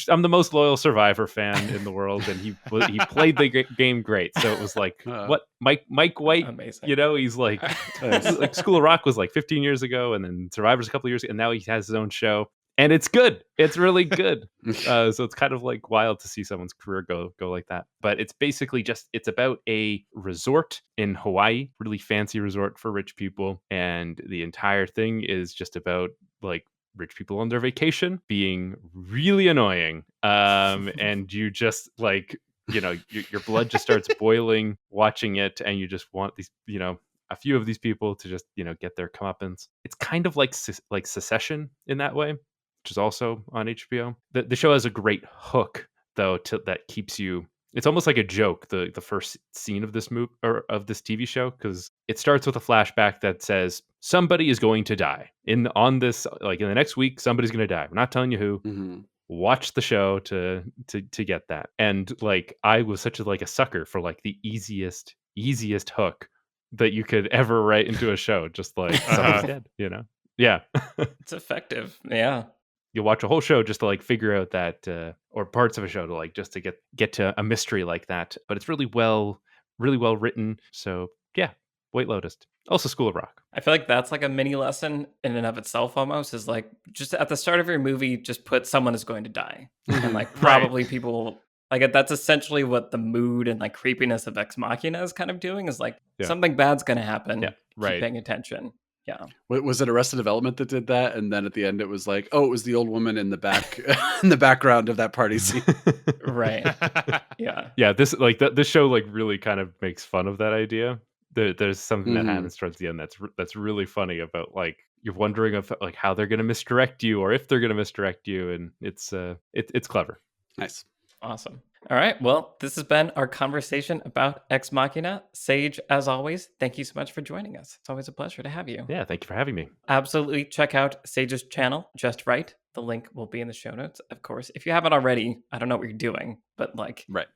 I'm the most loyal Survivor fan in the world, and he played the game great. So it was like, what Mike White, amazing. He's like, like School of Rock was like 15 years ago, and then Survivor's a couple of years ago, and now he has his own show. And it's good. It's really good. So it's kind of like wild to see someone's career go like that. But it's basically it's about a resort in Hawaii, really fancy resort for rich people. And the entire thing is just about like rich people on their vacation being really annoying. And you just like, your blood just starts boiling watching it. And you just want these, a few of these people to just, get their comeuppance. It's kind of like Succession in that way, which is also on HBO. The show has a great hook, though, that keeps you. It's almost like a joke. The first scene of this movie or of this TV show, because it starts with a flashback that says somebody is going to die in the next week. Somebody's going to die. We're not telling you who. Mm-hmm. Watch the show to get that. And like I was such a sucker for like the easiest hook that you could ever write into a show. Just like somebody's dead, Yeah. It's effective. Yeah. You'll watch a whole show just to like figure out that or parts of a show to like just to get to a mystery like that. But it's really well written. So yeah, White Lotus. Also School of Rock. I feel like that's like a mini lesson in and of itself almost, is like just at the start of your movie, just put someone is going to die. And like probably people will, like that's essentially what the mood and like creepiness of Ex Machina is kind of doing, is like something bad's going to happen. Yeah, Keep paying attention. Yeah. Was it Arrested Development that did that? And then at the end, it was like, oh, it was the old woman in the back, in the background of that party scene. Right. Yeah. Yeah. This like this show like really kind of makes fun of that idea. There's something that happens towards the end that's really funny about like you're wondering of like how they're going to misdirect you or if they're going to misdirect you, and it's clever. Nice. Awesome. All right. Well, this has been our conversation about Ex Machina. Sage, as always, thank you so much for joining us. It's always a pleasure to have you. Yeah, thank you for having me. Absolutely. Check out Sage's channel, Just Right. The link will be in the show notes, of course. If you haven't already, I don't know what you're doing, but like, right.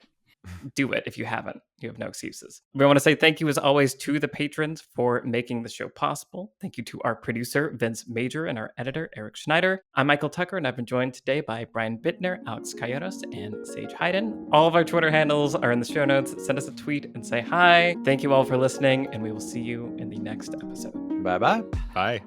Do it. If you haven't, you have no excuses. We want to say thank you as always to the patrons for making the show possible. Thank you to our producer, Vince Major, and our editor, Eric Schneider. I'm Michael Tucker, and I've been joined today by Brian Bittner, Alex Calleros, and Sage Hyden. All of our Twitter handles are in the show notes. Send us a tweet and say hi. Thank you all for listening, and we will see you in the next episode. Bye-bye. Bye.